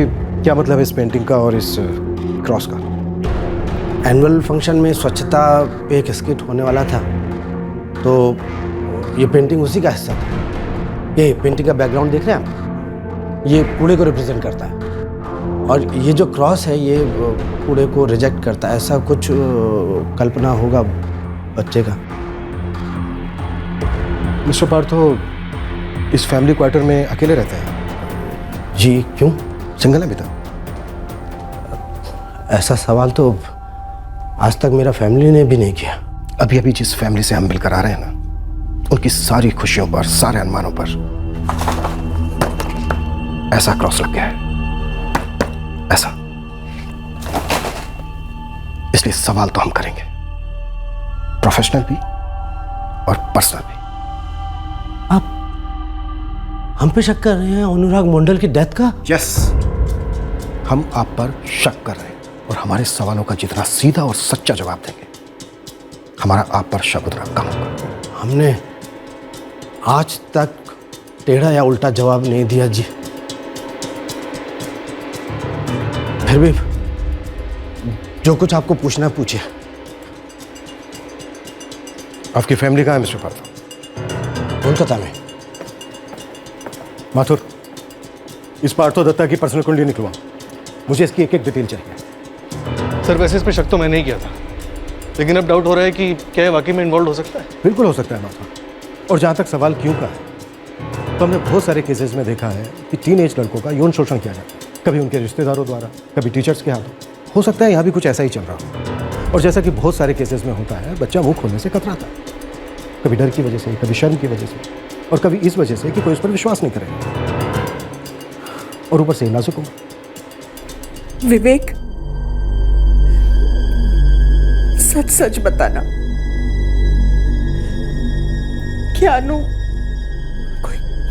Speaker 17: क्या मतलब है इस पेंटिंग का और इस क्रॉस का?
Speaker 15: एनुअल फंक्शन में स्वच्छता पे एक स्किट होने वाला था, तो ये पेंटिंग उसी का हिस्सा था। ये पेंटिंग का बैकग्राउंड देख रहे हैं आप? ये कूड़े को रिप्रेजेंट करता है, और ये जो क्रॉस है ये कूड़े को रिजेक्ट करता है। ऐसा कुछ कल्पना होगा बच्चे का।
Speaker 17: मिस्टर पार्थो इस फैमिली क्वार्टर में अकेले रहते हैं?
Speaker 15: जी, क्यों?
Speaker 17: सिंगल है अभी तक?
Speaker 15: ऐसा सवाल तो आज तक मेरा फैमिली ने भी नहीं किया।
Speaker 17: अभी अभी जिस फैमिली से हम मिलकर आ रहे हैं ना, उनकी सारी खुशियों पर, सारे अनुमानों पर ऐसा क्रॉस लग गया है, ऐसा। इसलिए सवाल तो हम करेंगे, प्रोफेशनल भी और पर्सनल भी।
Speaker 15: आप हम पे शक कर रहे हैं अनुराग मंडल की डेथ का?
Speaker 17: यस, हम आप पर शक कर रहे हैं, और हमारे सवालों का जितना सीधा और सच्चा जवाब देंगे, हमारा आप पर शक उतना कम होगा।
Speaker 15: हमने आज तक टेढ़ा या उल्टा जवाब नहीं दिया जी। फिर भी जो कुछ आपको पूछना पूछिए।
Speaker 17: आपकी फैमिली कहाँ है मिस्टर पार्थो?
Speaker 15: कोलकाता में।
Speaker 17: माथुर, इस पार्थो दत्ता की पर्सनल कुंडली निकलवाओ, मुझे इसकी एक एक डिटेल चाहिए।
Speaker 11: सर, वैसे इस पे शक तो मैंने ही किया था, लेकिन अब डाउट हो रहा है कि क्या ये वाकई में इन्वॉल्व हो सकता है?
Speaker 17: बिल्कुल हो सकता है माथुर। और जहाँ तक सवाल क्यों का है, तो हमने बहुत सारे केसेस में देखा है कि टीनेज लड़कों का यौन शोषण किया जाता है, कभी उनके रिश्तेदारों द्वारा, कभी टीचर्स के हाथों। हो सकता है यहाँ भी कुछ ऐसा ही चल रहा हो, और जैसा कि बहुत सारे केसेस में होता है, बच्चा मुंह खोलने से कतराता है, कभी डर की वजह से, कभी शर्म की वजह से। और कभी इस वजह से कि कोई उस पर विश्वास नहीं करे, और ऊपर से नाजुक हो।
Speaker 14: विवेक, सच सच बताना, क्या अनु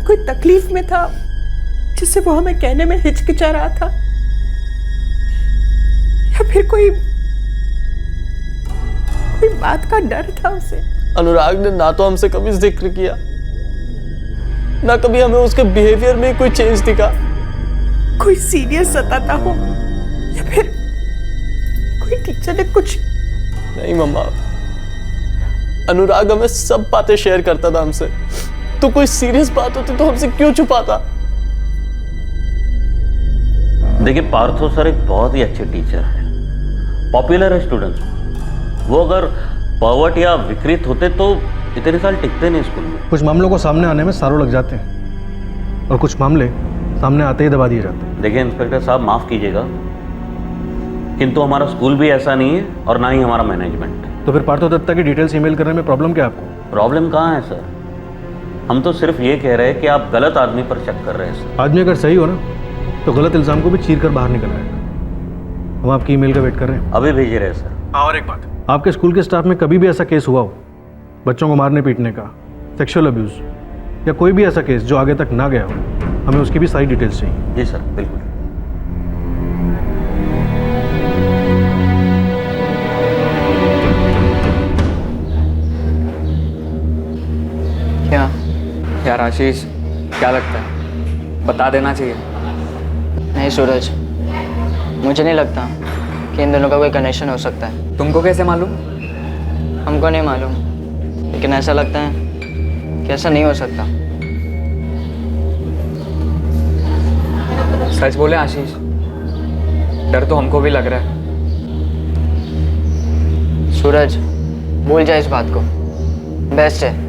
Speaker 14: कोई तकलीफ में था जिससे वो हमें कहने में हिचकिचा रहा था, या फिर कोई बात का डर था उसे?
Speaker 2: अनुराग ने ना तो हमसे कभी जिक्र किया, ना कभी हमें उसके बिहेवियर में कोई चेंज दिखा।
Speaker 14: कोई सीरियस सताता हो या फिर कोई टीचर ने कुछ?
Speaker 2: नहीं मम्मा, अनुराग हमें सब बातें शेयर करता था हमसे, तो कोई सीरियस बात होती तो हमसे क्यों छुपाता?
Speaker 10: देखिए, पार्थो सर एक बहुत ही अच्छे टीचर है, पॉपुलर है स्टूडेंट्स में। वो अगर पर्वर्ट या विकृत होते तो इतने साल टिकते नहीं स्कूल में।
Speaker 17: कुछ मामलों को सामने आने में सालों लग जाते हैं, और कुछ मामले सामने आते ही दबा दिए जाते हैं।
Speaker 10: देखिए इंस्पेक्टर साहब, माफ कीजिएगा, किंतु हमारा स्कूल भी ऐसा नहीं है और ना ही हमारा मैनेजमेंट।
Speaker 17: तो फिर पार्थो दत्ता की डिटेल्स ईमेल करने में प्रॉब्लम क्या आपको?
Speaker 10: प्रॉब्लम कहाँ है सर? हम तो सिर्फ ये कह रहे हैं कि आप गलत आदमी पर शक कर रहे हैं सर।
Speaker 17: आदमी अगर सही हो ना, तो गलत इल्जाम को भी चीर कर बाहर निकल आएगा। हम आपकी ईमेल का वेट कर रहे हैं।
Speaker 10: अभी भेज रहे हैं सर।
Speaker 17: और एक बात, आपके स्कूल के स्टाफ में कभी भी ऐसा केस हुआ हो, बच्चों को मारने पीटने का, सेक्सुअल अब्यूज, या कोई भी ऐसा केस जो आगे तक ना गया हो, हमें उसकी भी सारी डिटेल्स चाहिए।
Speaker 10: जी सर, बिल्कुल।
Speaker 3: क्या यार आशीष, क्या लगता है, बता देना चाहिए?
Speaker 12: नहीं सूरज, मुझे नहीं लगता कि इन दोनों का कोई कनेक्शन हो सकता है।
Speaker 3: तुमको कैसे मालूम?
Speaker 12: हमको नहीं मालूम, लेकिन ऐसा लगता है कि ऐसा नहीं हो सकता।
Speaker 3: सच बोले आशीष, डर तो हमको भी लग रहा है।
Speaker 12: सूरज, भूल जा इस बात को, बेस्ट है।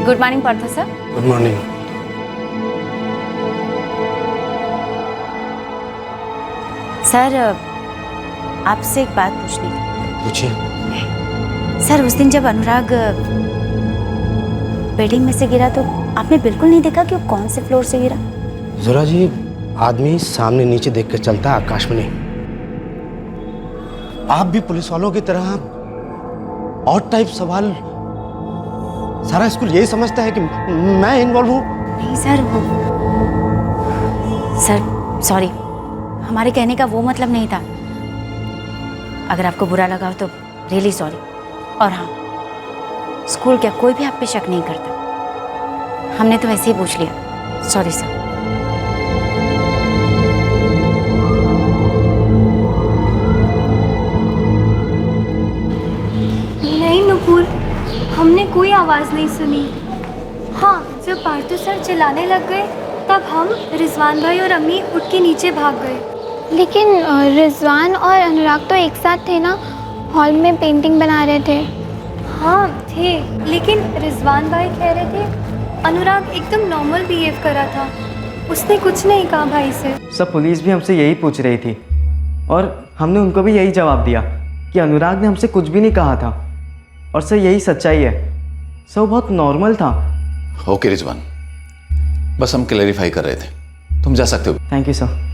Speaker 8: Good morning Partho sir.
Speaker 15: Good morning.
Speaker 8: Sir, आपसे एक बात पूछनी थी।
Speaker 15: पूछिए।
Speaker 8: सर, उस दिन जब अनुराग बिल्डिंग में से गिरा तो आपने बिल्कुल नहीं देखा कि वो कौन से फ्लोर से गिरा?
Speaker 15: जोरा जी, आदमी सामने नीचे देख कर चलता है, आकाश में नहीं। आप भी पुलिस वालों की तरह और टाइप सवाल, सारा स्कूल यही समझता है कि मैं इन्वॉल्व हूँ।
Speaker 8: नहीं सर, वो सर सॉरी, हमारे कहने का वो मतलब नहीं था। अगर आपको बुरा लगा हो तो रियली सॉरी। और हाँ, स्कूल क्या कोई भी आप पे शक नहीं करता, हमने तो ऐसे ही पूछ लिया। Sorry sir.
Speaker 5: नहीं नुपुर, हमने कोई आवाज़ नहीं सुनी। हाँ, जब पार्थो सर चिल्लाने लग गए तब हम, रिजवान भाई और अम्मी उठ के नीचे भाग गए।
Speaker 21: लेकिन रिजवान और अनुराग तो एक साथ थे ना, हॉल में पेंटिंग बना रहे थे।
Speaker 5: हाँ थे, लेकिन रिजवान भाई कह रहे थे अनुराग एकदम नॉर्मल बिहेव कर रहा था, उसने कुछ नहीं कहा भाई से।
Speaker 12: सब पुलिस भी हमसे यही पूछ रही थी और हमने उनको भी यही जवाब दिया कि अनुराग ने हमसे कुछ भी नहीं कहा था, और सर यही सच्चाई है। सब बहुत नॉर्मल था।
Speaker 9: ओके रिजवान, बस हम क्लैरिफाई कर रहे थे, तुम जा सकते हो।
Speaker 12: Thank you sir.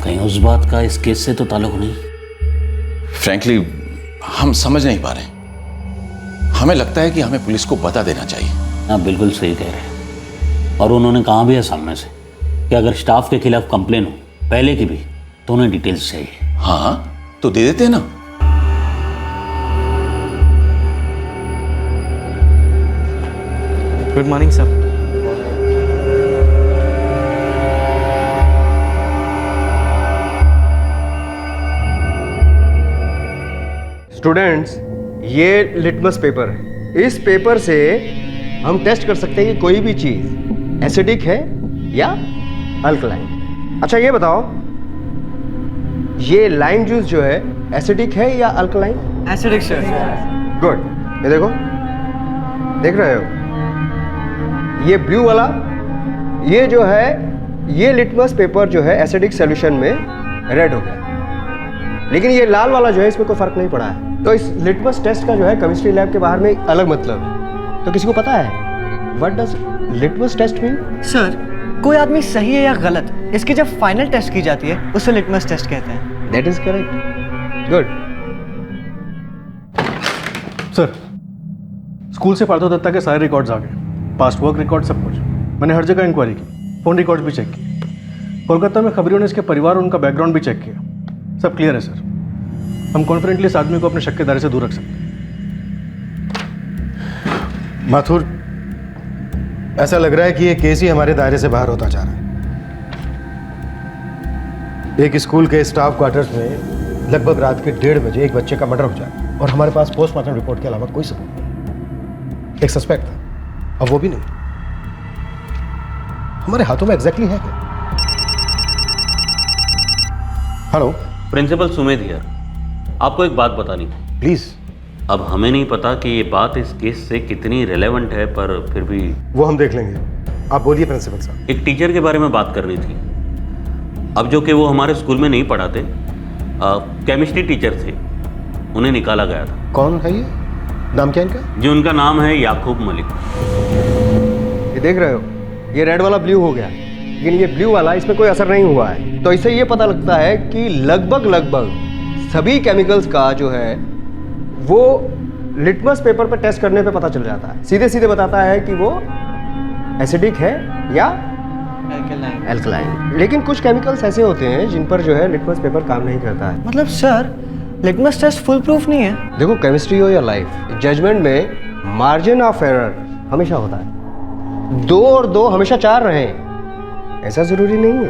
Speaker 10: कहीं उस बात का इस केस से तो ताल्लुक नहीं?
Speaker 9: फ्रैंकली हम समझ नहीं पा रहे, हमें लगता है कि हमें पुलिस को बता देना चाहिए।
Speaker 10: हाँ बिल्कुल सही कह रहे हैं, और उन्होंने कहा भी है सामने से कि अगर स्टाफ के खिलाफ कंप्लेन हो, पहले की भी, तो उन्हें डिटेल्स चाहिए।
Speaker 9: हाँ तो दे देते हैं ना।
Speaker 12: Good morning sir.
Speaker 11: स्टूडेंट्स,
Speaker 6: ये लिटमस पेपर है। इस पेपर से हम टेस्ट कर सकते हैं कि कोई भी चीज एसिडिक है या अल्कलाइन। अच्छा ये बताओ, ये लाइम जूस जो है एसिडिक है या अल्कलाइन?
Speaker 12: Acidic sir.
Speaker 6: गुड। ये देखो, देख रहे हो, ये ब्लू वाला, ये जो है, ये लिटमस पेपर जो है एसिडिक सॉल्यूशन में रेड हो गया, लेकिन ये लाल वाला जो है इसमें कोई फर्क नहीं पड़ा है। तो इस लिटमस टेस्ट का जो है केमिस्ट्री लैब के बाहर में एक अलग मतलब है। तो किसी को पता है what does litmus test mean?
Speaker 12: Sir, कोई आदमी सही है या गलत, इसकी जब फाइनल टेस्ट की जाती है उसे लिटमस टेस्ट कहते हैं।
Speaker 6: That is correct. Good.
Speaker 17: Sir, school से पार्थो दत्ता के सारे रिकॉर्ड्स आ गए, पास्ट वर्क रिकॉर्ड, सब कुछ। मैंने हर जगह इंक्वायरी की, फोन रिकॉर्ड्स भी चेक किए, कोलकाता में खबरियों ने इसके परिवार और उनका बैकग्राउंड भी चेक किया, सब क्लियर है सर। हम कॉन्फिडेंटली इस आदमी को अपने शक के दायरे से दूर रख सकते हैं।
Speaker 7: माथुर, ऐसा लग रहा है कि ये केस ही हमारे दायरे से बाहर होता जा रहा है। एक स्कूल के स्टाफ क्वार्टर्स में लगभग रात के 1:30 बजे एक बच्चे का मर्डर हो जाए और हमारे पास पोस्टमार्टम रिपोर्ट के अलावा कोई सबूत नहीं। एक सस्पेक्ट था, अब वो भी नहीं। हमारे हाथों में एग्जैक्टली है क्या? Hello,
Speaker 10: principal Sumedh here. आपको एक बात बतानी
Speaker 7: प्लीज।
Speaker 10: अब हमें नहीं पता कि ये बात इस केस से कितनी रिलेवेंट है, पर फिर भी
Speaker 7: वो हम देख लेंगे। आप बोलिए प्रिंसिपल साहब।
Speaker 10: एक टीचर के बारे में बात करनी थी। अब जो कि वो हमारे स्कूल में नहीं पढ़ाते, केमिस्ट्री टीचर थे, उन्हें निकाला गया था।
Speaker 7: कौन है ये? नाम क्या इनका?
Speaker 10: जी, उनका नाम है याकूब मलिक।
Speaker 6: ये देख रहे हो, ये रेड वाला ब्लू हो गया, लेकिन ये ब्लू वाला इसमें कोई असर नहीं हुआ है। तो इससे ये पता लगता है कि लगभग सभी केमिकल्स का जो है वो लिटमस पेपर पर टेस्ट करने पे पता चल जाता है। सीधे सीधे बताता है कि वो एसिडिक है या अल्कलाइन। लेकिन कुछ केमिकल्स ऐसे होते हैं जिन पर जो है लिटमस पेपर काम नहीं करता है।
Speaker 12: मतलब sir, litmus test foolproof नहीं है?
Speaker 6: देखो, केमिस्ट्री हो या लाइफ, जजमेंट में मार्जिन ऑफ एरर हमेशा होता है। 2 और 2 हमेशा 4 रहे, ऐसा जरूरी नहीं है,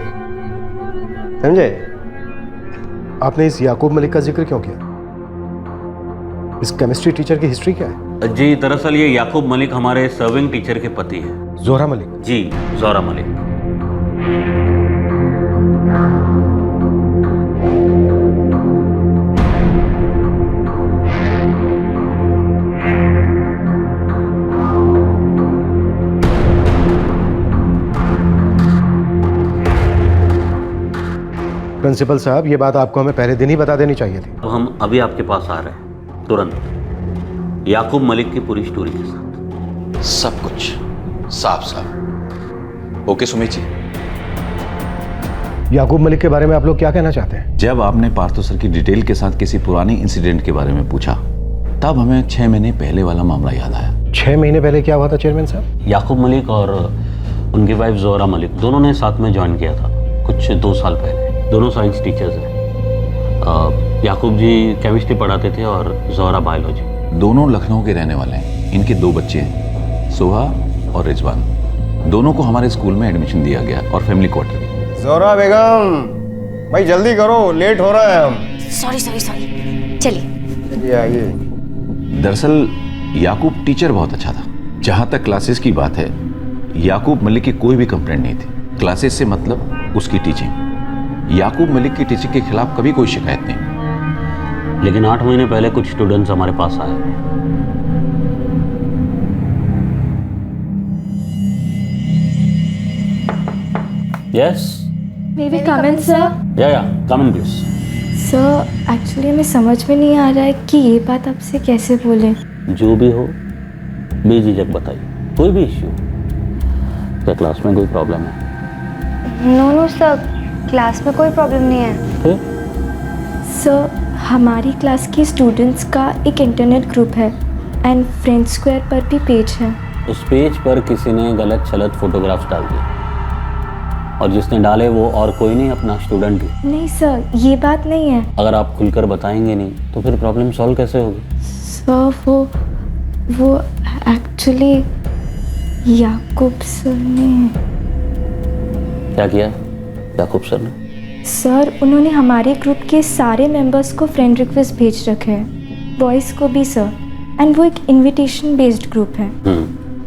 Speaker 6: समझे?
Speaker 7: आपने इस याकूब मलिक का जिक्र क्यों किया? इस केमिस्ट्री टीचर की हिस्ट्री क्या है?
Speaker 10: जी, दरअसल ये याकूब मलिक हमारे सर्विंग टीचर के पति हैं।
Speaker 7: जोहरा मलिक?
Speaker 10: जी, जोहरा मलिक।
Speaker 7: प्रिंसिपल साहब, ये बात आपको हमें पहले दिन ही बता देनी चाहिए थी।
Speaker 10: तो हम अभी आपके पास आ रहे हैं तुरंत, याकूब मलिक की पूरी स्टोरी के साथ।
Speaker 9: सब कुछ साफ साफ। ओके सुमित जी,
Speaker 7: याकूब मलिक के बारे में आप लोग क्या कहना चाहते हैं?
Speaker 9: जब आपने पार्थो सर की डिटेल के साथ किसी पुरानी इंसिडेंट के बारे में पूछा, तब हमें 6 महीने पहले वाला मामला याद आया।
Speaker 7: 6 महीने पहले क्या हुआ था चेयरमैन साहब?
Speaker 10: याकूब मलिक और उनकी वाइफ जोहरा मलिक दोनों ने साथ में ज्वाइन किया था कुछ 2 साल पहले। दोनों साइंस टीचर्स हैं। याकूब जी केमिस्ट्री पढ़ाते थे और जोहरा बायोलॉजी।
Speaker 9: दोनों लखनऊ के रहने वाले हैं। इनके 2 बच्चे हैं, सोहा और रिजवान। दोनों को हमारे स्कूल में एडमिशन दिया गया और फैमिली क्वार्टर में।
Speaker 6: जोहरा बेगम, भाई जल्दी करो, लेट हो रहा है हम।
Speaker 8: सॉरी, चलिए
Speaker 6: आइए।
Speaker 9: दरअसल याकूब टीचर बहुत अच्छा था। जहां तक क्लासेस की बात है, याकूब मलिक की कोई भी कंप्लेंट नहीं थी। क्लासेस से मतलब उसकी टीचिंग। याकूब मलिक की टीचिंग के खिलाफ कभी कोई शिकायत नहीं।
Speaker 10: लेकिन 8 महीने पहले कुछ स्टूडेंट्स हमारे पास आए। Yes,
Speaker 21: may be come in sir?
Speaker 10: या कम इन प्लीज।
Speaker 21: सर, एक्चुअली हमें समझ में नहीं आ रहा है कि ये बात आपसे कैसे बोले।
Speaker 10: जो भी हो, बेझिझक बताइए, कोई भी इश्यू। क्या क्लास में कोई प्रॉब्लम है?
Speaker 21: नो सर, क्लास में कोई प्रॉब्लम नहीं है। सर, हमारी क्लास की स्टूडेंट्स का एक इंटरनेट ग्रुप है एंड फ्रेंड स्क्वायर पर भी पेज है।
Speaker 10: उस पेज पर किसी ने गलत सलत फोटोग्राफ्स डाल दिए और जिसने डाले वो और कोई नहीं, अपना स्टूडेंट ही।
Speaker 21: नहीं सर, ये बात नहीं है।
Speaker 10: अगर आप खुलकर बताएंगे नहीं तो फिर प्रॉब्लम सॉल्व कैसे होगी?
Speaker 21: सर, वो एक्चुअली याकूब सर ने
Speaker 10: क्या किया? याकूब सर ने?
Speaker 21: सर, उन्होंने हमारे ग्रुप के सारे मेंबर्स को फ्रेंड रिक्वेस्ट भेज रखे हैं, बॉयज़ को भी सर। एंड वो एक इनविटेशन बेस्ड ग्रुप है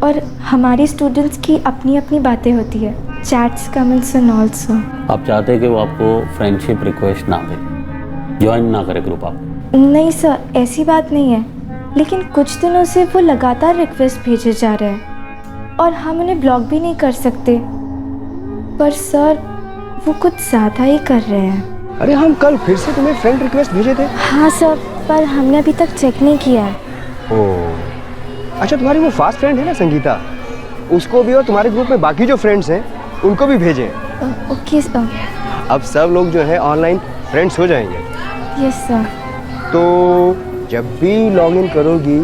Speaker 21: और हमारी स्टूडेंट्स की अपनी अपनी बातें होती है, चैट्स, कमेंट्स एंड ऑल्सो।
Speaker 10: आप चाहते हैं कि वो आपको फ्रेंडशिप रिक्वेस्ट ना भेजे, ज्वाइन ना करे ग्रुप आप?
Speaker 21: नहीं सर, ऐसी बात नहीं है, लेकिन कुछ दिनों से वो लगातार रिक्वेस्ट भेजे जा रहे हैं और हम उन्हें ब्लॉक भी नहीं कर सकते। पर सर वो कुछ ज़्यादा ही कर रहे हैं।
Speaker 6: अरे हम कल फिर से तुम्हें फ्रेंड रिक्वेस्ट भेजे थे।
Speaker 21: हाँ सर, पर हमने अभी तक चेक नहीं किया है।
Speaker 6: ओह अच्छा, तुम्हारी वो फास्ट फ्रेंड है ना संगीता, उसको भी और तुम्हारे ग्रुप में बाकी जो फ्रेंड्स हैं उनको भी भेजें।
Speaker 21: Okay sir.
Speaker 6: अब सब लोग जो है ऑनलाइन फ्रेंड्स हो जाएंगे।
Speaker 21: Yes sir.
Speaker 6: तो जब भी लॉगिन करोगी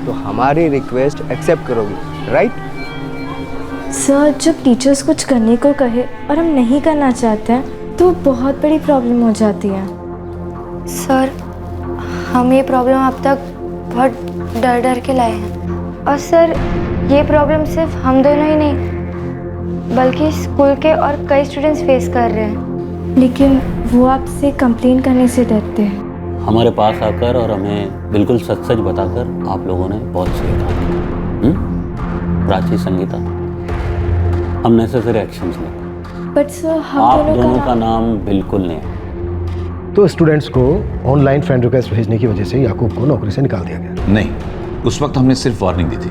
Speaker 6: तो हमारी रिक्वेस्ट एक्सेप्ट करोगी, राइट?
Speaker 21: सर जब टीचर्स कुछ करने को कहे और हम नहीं करना चाहते हैं तो बहुत बड़ी प्रॉब्लम हो जाती है।
Speaker 5: सर हम ये प्रॉब्लम अब तक बहुत डर डर के लाए हैं और सर ये प्रॉब्लम सिर्फ हम दोनों ही नहीं बल्कि स्कूल के और कई स्टूडेंट्स फेस कर रहे हैं।
Speaker 21: लेकिन वो आपसे कंप्लेन करने से डरते हैं।
Speaker 10: हमारे पास आकर और हमें बिल्कुल सच सच बताकर आप लोगों ने बहुत सही काम किया। प्राची, संगीता, हम नेसेसरी एक्शंस लें।
Speaker 21: बट सर हम
Speaker 10: आप दोनों का नाम बिल्कुल नहीं है।
Speaker 7: तो स्टूडेंट्स को ऑनलाइन फ्रेंड रिक्वेस्ट भेजने की वजह से याकूब को नौकरी से निकाल दिया गया?
Speaker 9: नहीं, उस वक्त हमने सिर्फ वार्निंग दी थी।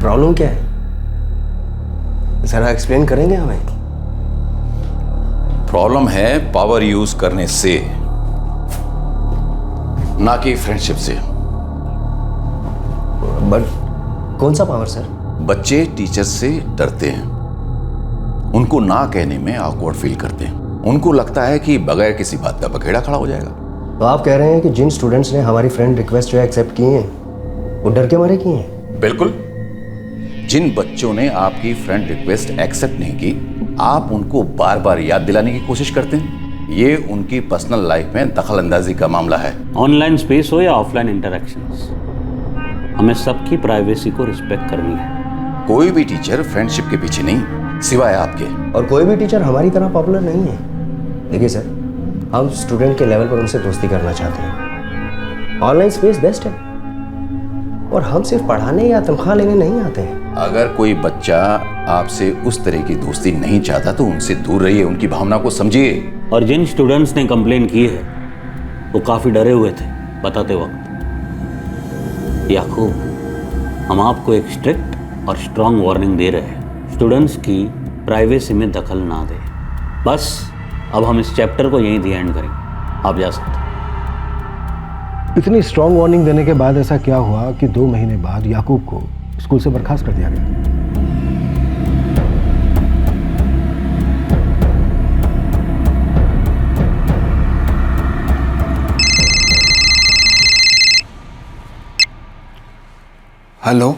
Speaker 6: प्रॉब्लम क्या है, जरा एक्सप्लेन करेंगे हमें?
Speaker 9: प्रॉब्लम है पावर यूज करने से, ना कि फ्रेंडशिप से।
Speaker 6: बट कौन सा पावर सर?
Speaker 9: बच्चे टीचर से डरते हैं, उनको ना कहने में ऑकवर्ड फील करते हैं, उनको लगता है कि बगैर किसी बात का बखेड़ा खड़ा हो जाएगा।
Speaker 6: तो आप कह रहे हैं कि जिन स्टूडेंट्स ने हमारी फ्रेंड रिक्वेस्ट जो है एक्सेप्ट की हैं वो डर के मारे किए हैं?
Speaker 9: बिल्कुल। जिन बच्चों ने आपकी फ्रेंड रिक्वेस्ट एक्सेप्ट नहीं की, आप उनको बार बार याद दिलाने की कोशिश करते हैं। ये उनकी पर्सनल लाइफ में दखल अंदाजी का मामला है।
Speaker 10: ऑनलाइन स्पेस हो या ऑफलाइन इंटरेक्शंस, हमें सबकी प्राइवेसी को रिस्पेक्ट करनी है।
Speaker 9: कोई भी टीचर फ्रेंडशिप के पीछे नहीं, सिवाय आपके।
Speaker 6: और कोई भी टीचर हमारी तरह पॉपुलर नहीं है। देखिए सर, हम स्टूडेंट के लेवल पर उनसे दोस्ती करना चाहते हैं। ऑनलाइन स्पेस बेस्ट है और हम सिर्फ पढ़ाने या तनख्वाह लेने नहीं आते हैं।
Speaker 9: अगर कोई बच्चा आपसे उस तरह की दोस्ती नहीं चाहता तो उनसे दूर रहिए, उनकी भावना को समझिए।
Speaker 10: और जिन स्टूडेंट्स ने कंप्लेन की है वो काफ़ी डरे हुए थे बताते वक्त। याकूब, हम आपको एक स्ट्रिक्ट और स्ट्रांग वार्निंग दे रहे हैं, स्टूडेंट्स की प्राइवेसी में दखल ना दें। बस अब हम इस चैप्टर को यहीं दी एंड करें, आप जा सकते।
Speaker 7: इतनी स्ट्रांग वार्निंग देने के बाद ऐसा क्या हुआ कि 2 महीने बाद याकूब को स्कूल से बर्खास्त कर दिया गया?
Speaker 13: हेलो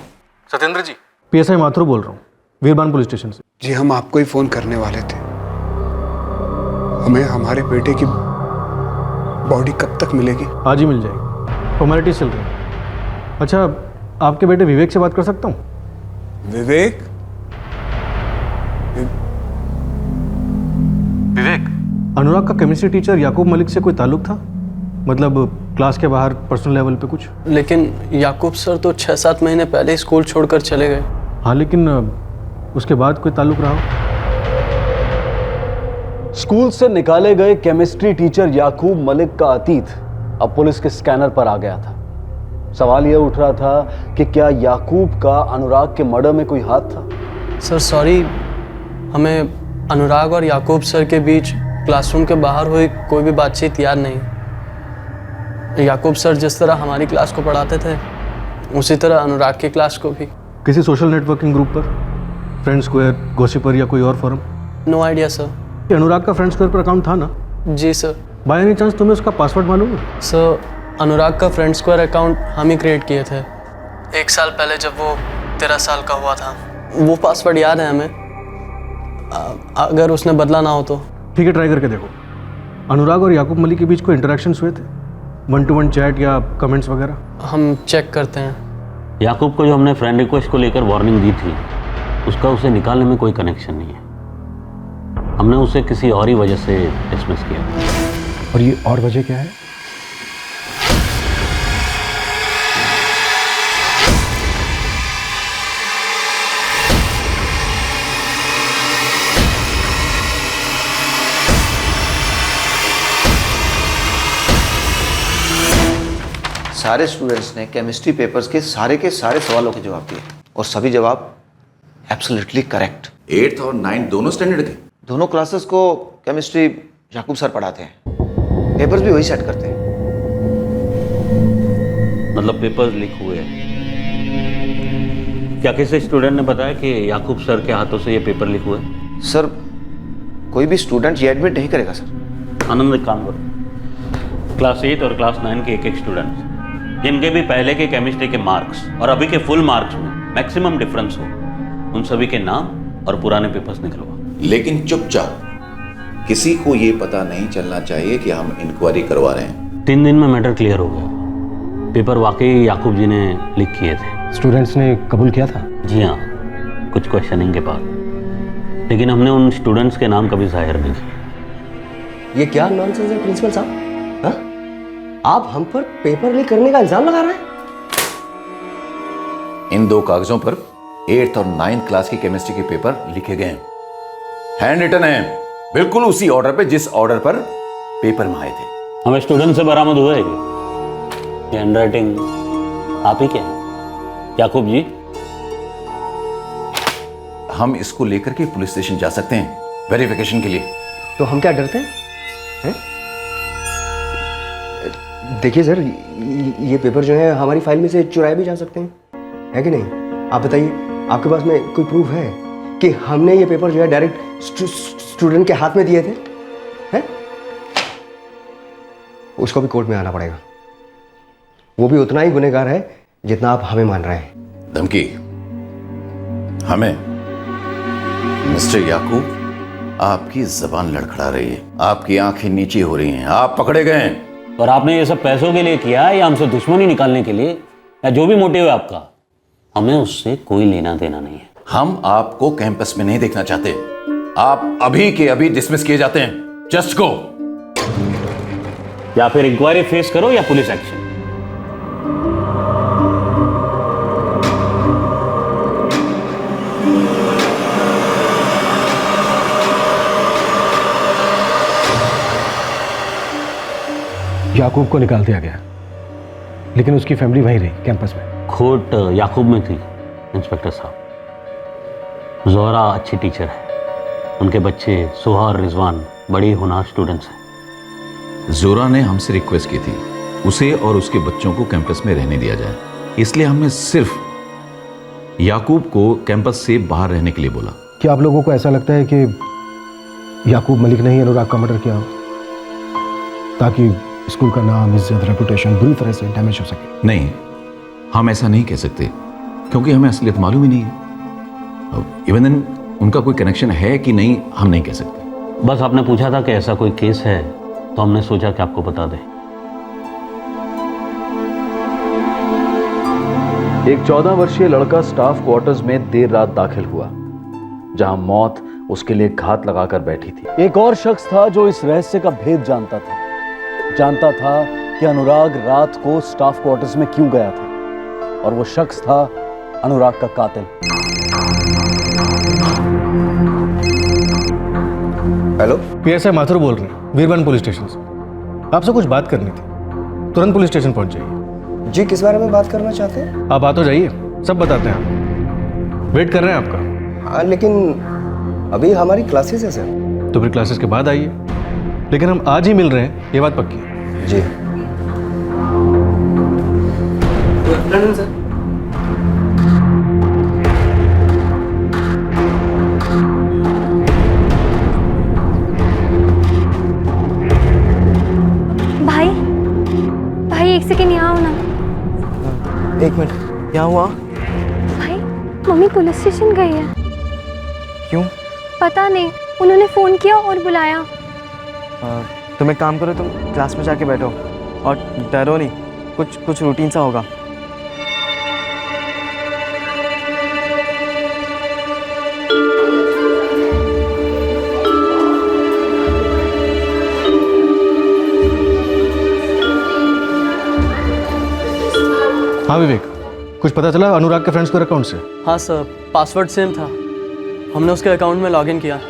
Speaker 17: सत्येंद्र जी, पीएसआई माथुर बोल रहा हूँ, वीरबान पुलिस स्टेशन से।
Speaker 13: जी हम आपको ही फोन करने वाले थे। हमें हमारे बेटे की बॉडी कब तक मिलेगी?
Speaker 17: आज ही मिल जाएगी, फॉर्मेलिटीज चल रही है। अच्छा, आपके बेटे विवेक से बात कर सकता हूँ?
Speaker 13: विवेक?
Speaker 17: विवेक? अनुराग का केमिस्ट्री टीचर याकूब मलिक से कोई ताल्लुक था? मतलब क्लास के बाहर पर्सनल लेवल पे कुछ?
Speaker 2: लेकिन याकूब सर तो 6-7 महीने पहले ही स्कूल छोड़कर चले गए।
Speaker 17: हाँ, लेकिन उसके बाद कोई ताल्लुक रहा हो?
Speaker 4: स्कूल से निकाले गए केमिस्ट्री टीचर याकूब मलिक का अतीत अब पुलिस के स्कैनर पर आ गया था। सवाल यह उठ रहा था कि क्या याकूब का अनुराग के मर्डर में कोई हाथ था?
Speaker 2: सर सॉरी, हमें अनुराग और याकूब सर के बीच क्लासरूम के बाहर हुई कोई भी बातचीत याद नहीं। याकूब सर जिस तरह हमारी क्लास को पढ़ाते थे उसी तरह अनुराग की क्लास को भी।
Speaker 17: किसी सोशल नेटवर्किंग ग्रुप पर, फ्रेंड स्क्वायर, गॉसिपर या कोई और forum?
Speaker 2: No idea sir.
Speaker 17: Anurag का फ्रेंड स्क्वायर पर अकाउंट था ना?
Speaker 2: जी सर।
Speaker 17: बाय एनी चांस तुम्हें उसका पासवर्ड मालूम है?
Speaker 2: सर अनुराग का फ्रेंड स्क्वायर अकाउंट हम ही क्रिएट किए थे 1 साल पहले जब वो 13 साल का हुआ था। वो पासवर्ड याद है हमें, अगर उसने बदला ना हो तो।
Speaker 17: ठीक है, ट्राई करके देखो। अनुराग और याकूब मलिक के बीच कोई इंटरेक्शंस हुए थे, 1-to-1 चैट या कमेंट्स वगैरह?
Speaker 2: हम चेक करते हैं।
Speaker 10: याकूब को जो हमने फ्रेंड रिक्वेस्ट को लेकर वार्निंग दी थी उसका उसे निकालने में कोई कनेक्शन नहीं है। हमने उसे किसी और ही वजह से डिसमिस किया।
Speaker 7: और ये और वजह क्या है?
Speaker 19: सारे स्टूडेंट्स ने केमिस्ट्री पेपर्स के सारे सवालों के जवाब दिए और सभी जवाब एब्सोल्युटली करेक्ट।
Speaker 9: 8th और 9th दोनों स्टैंडर्ड के?
Speaker 19: दोनों क्लासेस को केमिस्ट्री याकूब सर पढ़ाते हैं, पेपर्स भी वही सेट करते हैं।
Speaker 10: मतलब पेपर्स लीक हुए हैं? क्या किसी स्टूडेंट ने बताया कि याकूब सर के हाथों से ये पेपर लीक हुए?
Speaker 19: सर कोई भी स्टूडेंट ये एडमिट नहीं करेगा सर।
Speaker 10: आनंद एक काम करो, क्लास 8 और क्लास 9 के एक स्टूडेंट्स जिनके भी पहले के केमिस्ट्री के मार्क्स और अभी के फुल मार्क्स में मैक्सिमम डिफरेंस हो, उन सभी के नाम और पुराने पेपर्स निकलवा।
Speaker 9: लेकिन चुपचाप, किसी को ये पता नहीं चलना चाहिए कि हम इंक्वायरी करवा रहे हैं।
Speaker 10: 3 दिन में मैटर क्लियर हो गया। पेपर वाकई याकूब जी ने लीक किए थे।
Speaker 17: स्टूडेंट्स ने कबूल किया था?
Speaker 10: जी हाँ, कुछ क्वेश्चनिंग के बाद, लेकिन हमने उन स्टूडेंट्स के नाम कभी जाहिर नहीं किए।
Speaker 6: ये क्या नॉनसेंस है प्रिंसिपल साहब? हाँ? आप हम पर पेपर लीक करने का इल्जाम लगा रहे हैं?
Speaker 9: इन 2 कागजों पर 8th और 9th क्लास की केमिस्ट्री के पेपर लिखे गए हैं, हैंड रिटन है, बिल्कुल उसी ऑर्डर पे जिस ऑर्डर पर पेपर में आए थे।
Speaker 10: हमें स्टूडेंट से बरामद हुआ है ये हैंडराइटिंग आप ही क्या याकूब जी?
Speaker 9: हम इसको लेकर के पुलिस स्टेशन जा सकते हैं वेरिफिकेशन के लिए।
Speaker 6: तो हम क्या डरते हैं? देखिए सर, ये पेपर जो है हमारी फाइल में से चुराए भी जा सकते हैं, है कि नहीं? आप बताइए, आपके पास में कोई प्रूफ है कि हमने ये पेपर जो है डायरेक्ट स्टूडेंट के हाथ में दिए थे? हैं? उसको भी कोर्ट में आना पड़ेगा। वो भी उतना ही गुनहगार है जितना आप हमें मान रहे हैं।
Speaker 9: धमकी हमें? मिस्टर याकूब, आपकी जबान लड़खड़ा रही है, आपकी आंखें नीची हो रही हैं, आप पकड़े गए हैं।
Speaker 10: और आपने ये सब पैसों के लिए किया या हमसे दुश्मनी निकालने के लिए, या जो भी मोटिव है आपका, हमें उससे कोई लेना देना नहीं है।
Speaker 9: हम आपको कैंपस में नहीं देखना चाहते। आप अभी के अभी डिसमिस किए जाते हैं। Just go.
Speaker 10: या फिर इंक्वायरी फेस करो या पुलिस एक्शन।
Speaker 17: याकूब को निकाल दिया गया, लेकिन उसकी फैमिली वहीं रही कैंपस में।
Speaker 10: खोट याकूब में थी इंस्पेक्टर साहब। ज़ोहरा अच्छी टीचर है, उनके बच्चे सुहा और रिजवान बड़ी होनहार स्टूडेंट्स हैं।
Speaker 9: जोरा ने हमसे रिक्वेस्ट की थी उसे और उसके बच्चों को कैंपस में रहने दिया जाए, इसलिए हमने सिर्फ याकूब को कैंपस से बाहर रहने के लिए बोला।
Speaker 17: क्या आप लोगों को ऐसा लगता है कि याकूब मलिक ने ही अनुराग का मर्डर किया हो, ताकि स्कूल का नाम, इज्जत, रेपुटेशन बुरी तरह से डैमेज हो सके?
Speaker 9: नहीं, हम ऐसा नहीं कह सकते, क्योंकि हमें असलियत मालूम ही नहीं है। इवन देन उनका कोई कनेक्शन है कि नहीं, हम नहीं कह सकते।
Speaker 10: बस आपने पूछा था कि ऐसा कोई केस है, तो हमने सोचा कि आपको बता दें।
Speaker 4: एक 14 वर्षीय लड़का स्टाफ क्वार्टर्स में देर रात दाखिल हुआ, जहां मौत उसके लिए घात लगाकर बैठी थी। एक और शख्स था जो इस रहस्य का भेद जानता था कि अनुराग रात को स्टाफ क्वार्टर्स में क्यों गया था, और वो शख्स था अनुराग का कातिल।
Speaker 6: हेलो,
Speaker 17: पीएसआई माथुर बोल रहे हैं, वीरबन पुलिस स्टेशन से। आपसे कुछ बात करनी थी, तुरंत पुलिस स्टेशन पहुंच जाइए।
Speaker 6: जी, किस बारे में बात करना चाहते हैं?
Speaker 17: आप आ तो जाइए, सब बताते हैं आप। वेट कर रहे हैं आपका।
Speaker 6: हाँ, लेकिन अभी हमारी क्लासेस है सर।
Speaker 17: तो फिर क्लासेस के बाद आइए, लेकिन हम आज ही मिल रहे हैं, ये बात पक्की है।
Speaker 6: जी
Speaker 12: सर।
Speaker 21: भाई एक सेकंड यहाँ आओ ना।
Speaker 12: एक मिनट, क्या हुआ?
Speaker 21: भाई मम्मी पुलिस स्टेशन गई है।
Speaker 12: क्यों?
Speaker 21: पता नहीं, उन्होंने फ़ोन किया और बुलाया।
Speaker 12: तुम एक काम करो, तुम क्लास में जाके बैठो और डरो नहीं, कुछ रूटीन सा होगा।
Speaker 17: हाँ विवेक, कुछ पता चला अनुराग के फ्रेंड्स के अकाउंट से?
Speaker 2: हाँ सर, पासवर्ड सेम था, हमने उसके अकाउंट में लॉगिन किया,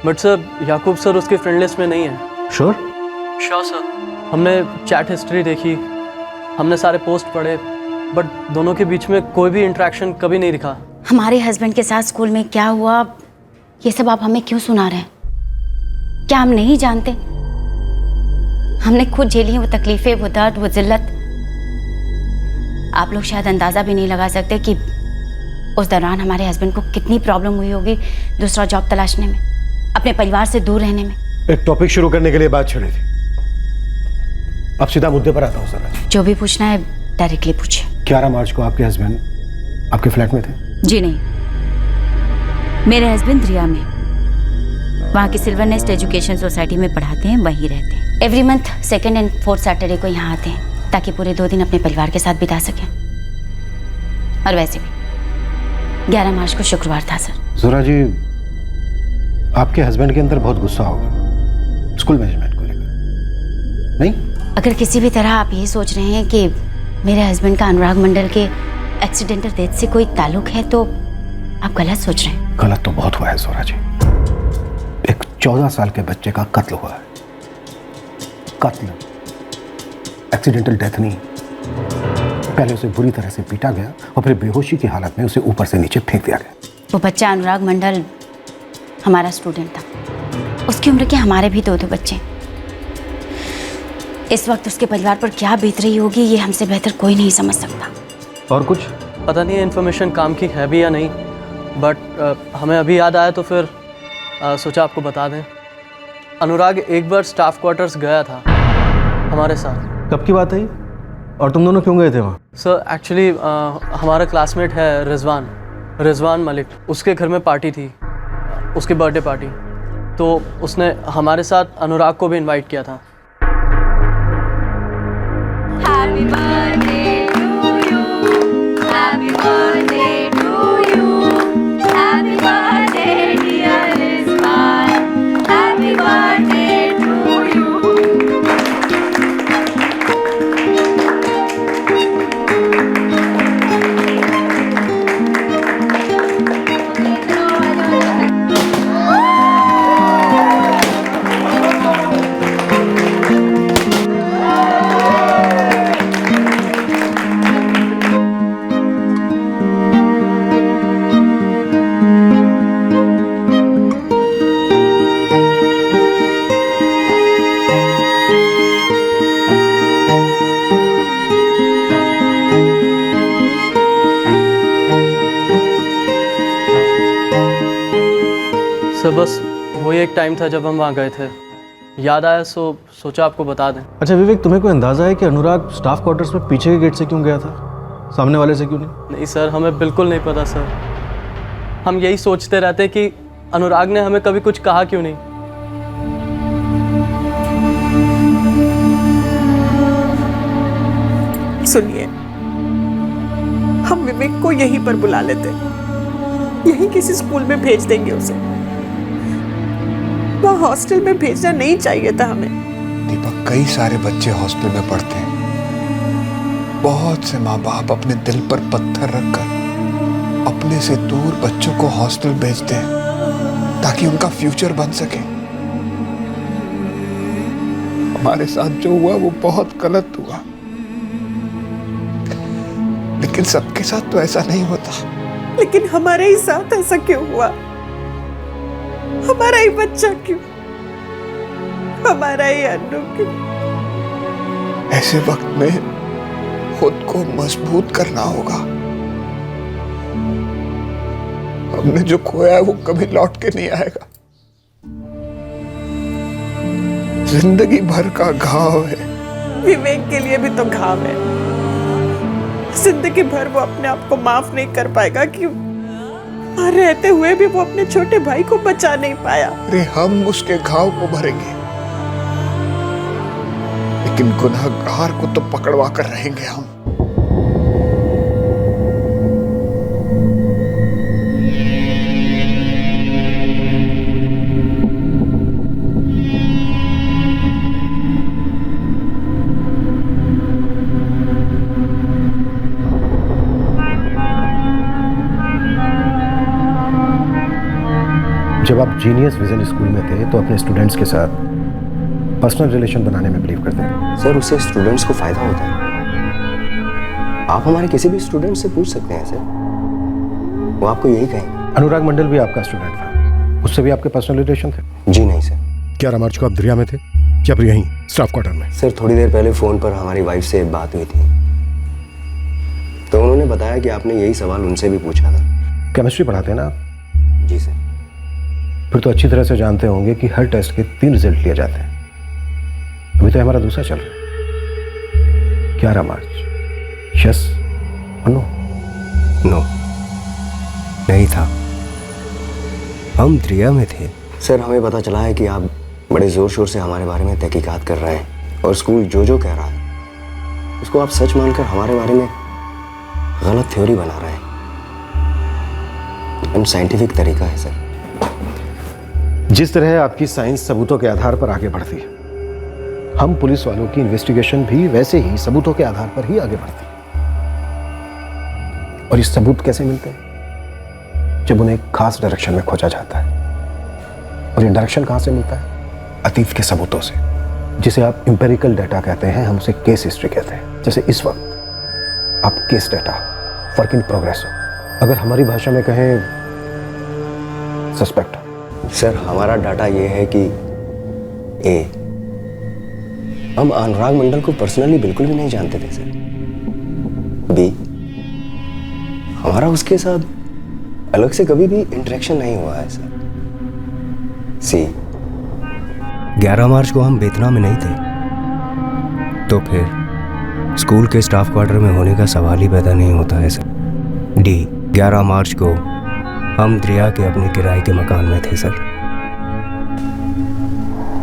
Speaker 2: बट सर याकूब सर उसकी फ्रेंड लिस्ट में नहीं है।
Speaker 17: श्योर?
Speaker 2: श्योर सर, हमने चैट हिस्ट्री देखी, हमने सारे पोस्ट पढ़े, बट दोनों के बीच में कोई भी इंटरेक्शन कभी नहीं दिखा।
Speaker 8: हमारे हस्बैंड के साथ स्कूल में क्या हुआ, ये सब आप हमें क्यों सुना रहे हैं? क्या हम नहीं जानते? हमने खुद झेली है वो तकलीफें, वो दर्द, वो जिल्लत। आप लोग शायद अंदाजा भी नहीं लगा सकते कि उस दौरान हमारे हस्बैंड को कितनी प्रॉब्लम हुई होगी दूसरा जॉब तलाशने में, अपने परिवार से दूर रहने में।
Speaker 15: एक टॉपिक शुरू करने के लिए बात छिड़ी थी, अब सीधा मुद्दे पर आता हूँ सर।
Speaker 8: जो भी पूछना है डायरेक्टली पूछिए।
Speaker 15: 11 मार्च को आपके हस्बैंड आपके फ्लैट में थे?
Speaker 8: जी नहीं, मेरे हस्बैंड रिया में, वहाँ की सिल्वर नेस्ट एजुकेशन सोसाइटी में पढ़ाते हैं, वहीं रहते हैं। Every month 2nd and 4th Saturday को यहाँ आते हैं ताकि पूरे 2 दिन अपने परिवार के साथ बिता सकें। और वैसे भी 11 मार्च को शुक्रवार था सर।
Speaker 15: जोरा जी, आपके हस्बैंड के अंदर बहुत गुस्सा होगा स्कूल मैनेजमेंट को लेकर, नहीं?
Speaker 8: अगर किसी भी तरह आप ये सोच रहे हैं कि मेरे हस्बैंड का अनुराग मंडल के एक्सीडेंटल डेथ से कोई ताल्लुक है तो आप गलत सोच रहे हैं।
Speaker 15: गलत तो बहुत हुआ है जोरा जी। एक 14 साल के बच्चे का कत्ल हुआ है। कत्ल, एक्सीडेंटल डेथ नहीं। पहले उसे बुरी तरह से पीटा गया और फिर बेहोशी की हालत में उसे ऊपर से नीचे फेंक दिया गया।
Speaker 8: वो बच्चा अनुराग मंडल हमारा स्टूडेंट था। उसकी उम्र के हमारे भी 2 बच्चे। इस वक्त उसके परिवार पर क्या बीत रही होगी ये हमसे बेहतर कोई नहीं समझ सकता।
Speaker 2: और कुछ पता नहीं इन्फॉर्मेशन काम की है भी या नहीं, बट हमें अभी याद आया तो फिर सोचा आपको बता दें। अनुराग एक बार स्टाफ क्वार्टर्स गया था हमारे साथ।
Speaker 17: कब की बात है? और तुम दोनों क्यों गए थे वहाँ?
Speaker 2: सर एक्चुअली हमारा क्लासमेट है रिजवान मलिक, उसके घर में पार्टी थी, उसकी बर्थडे पार्टी, तो उसने हमारे साथ अनुराग को भी इनवाइट किया था।
Speaker 1: Happy birthday to you. Happy birthday to you. Happy birthday dear Rizwan. Happy birthday to you.
Speaker 2: Sir बस वही एक टाइम था जब हम वहाँ गए थे, याद आया सो सोचा आपको बता दें।
Speaker 17: अच्छा विवेक, तुम्हें कोई अंदाजा है कि अनुराग स्टाफ क्वार्टर्स में पीछे के गेट से क्यों गया था, सामने वाले से क्यों नहीं?
Speaker 2: नहीं सर, हमें बिल्कुल नहीं पता सर। हम यही सोचते रहते कि अनुराग ने हमें कभी कुछ कहा क्यों नहीं।
Speaker 14: सुनिए, हम विवेक को यहीं पर बुला लेते, यहीं किसी स्कूल में भेज देंगे उसे। वहाँ हॉस्टल में भेजना नहीं चाहिए था हमें।
Speaker 13: दीपक, कई सारे बच्चे हॉस्टल में पढ़ते हैं। बहुत से माँ बाप अपने दिल पर पत्थर रखकर अपने से दूर बच्चों को हॉस्टल भेजते हैं ताकि उनका फ्यूचर बन सके। हमारे साथ जो हुआ वो बहुत गलत हुआ, लेकिन सबके साथ तो ऐसा नहीं होता।
Speaker 14: लेकिन हमारे ही साथ ऐसा क्यों हुआ? हमारा ही बच्चा क्यों? हमारा ही अन्नू क्यों?
Speaker 13: ऐसे वक्त में खुद को मजबूत करना होगा। हमने जो खोया है वो कभी लौट के नहीं आएगा। जिंदगी भर का घाव है।
Speaker 14: विवेक के लिए भी तो घाव है। जिंदगी भर वो अपने आप को माफ नहीं कर पाएगा कि रहते हुए भी वो अपने छोटे भाई को बचा नहीं पाया।
Speaker 13: अरे हम उसके घाव को भरेंगे, लेकिन गुनहगार को तो पकड़वा कर रहेंगे हम।
Speaker 7: जब आप जीनियस विजन स्कूल में थे तो अपने स्टूडेंट्स के साथ पर्सनल रिलेशन बनाने में बिलीव करते थे।
Speaker 19: सर, उससे स्टूडेंट्स को फायदा होता है।
Speaker 6: आप हमारे किसी भी स्टूडेंट से पूछ सकते हैं सर, वो आपको यही कहेंगे।
Speaker 17: अनुराग मंडल भी आपका स्टूडेंट था, उससे भी आपके पर्सनल रिलेशन थे?
Speaker 6: जी नहीं सर।
Speaker 17: 11 मार्च को आप दरिया में थे या फिर यहीं स्टाफ क्वार्टर में?
Speaker 6: सर थोड़ी देर पहले फ़ोन पर हमारी वाइफ से बात हुई थी, तो उन्होंने बताया कि आपने यही सवाल उनसे भी पूछा था।
Speaker 17: केमिस्ट्री पढ़ाते हैं ना आप?
Speaker 6: जी सर।
Speaker 17: फिर तो अच्छी तरह से जानते होंगे कि हर टेस्ट के 3 रिजल्ट लिए जाते हैं। अभी तो हमारा दूसरा चल रहा है। 11 मार्च, यस और नो?
Speaker 6: नो, नहीं था, हम दरिया में थे। सर हमें पता चला है कि आप बड़े ज़ोर शोर से हमारे बारे में तहकीकात कर रहे हैं और स्कूल जो कह रहा है उसको आप सच मानकर हमारे बारे में गलत थ्योरी बना रहे हैं। अनसाइंटिफिक तरीका है सर।
Speaker 17: जिस तरह आपकी साइंस सबूतों के आधार पर आगे बढ़ती है, हम पुलिस वालों की इन्वेस्टिगेशन भी वैसे ही सबूतों के आधार पर ही आगे बढ़ती है। और ये सबूत कैसे मिलते हैं? जब उन्हें एक खास डायरेक्शन में खोजा जाता है। और ये डायरेक्शन कहाँ से मिलता है? अतीत के सबूतों से, जिसे आप एम्पिरिकल डाटा कहते हैं, हम उसे केस हिस्ट्री कहते हैं। जैसे इस वक्त आप case data, work in progress हो, अगर हमारी भाषा में कहें सस्पेक्ट।
Speaker 6: सर हमारा डाटा ये है कि ए, हम अनुराग मंडल को पर्सनली बिल्कुल भी नहीं जानते थे सर। बी, हमारा उसके साथ अलग से कभी भी इंटरेक्शन नहीं हुआ है सर। सी, 11 मार्च को हम बेतना में नहीं थे, तो फिर स्कूल के स्टाफ क्वार्टर में होने का सवाल ही पैदा नहीं होता है सर। डी, 11 मार्च को हम दरिया के अपने किराए के मकान में थे सर।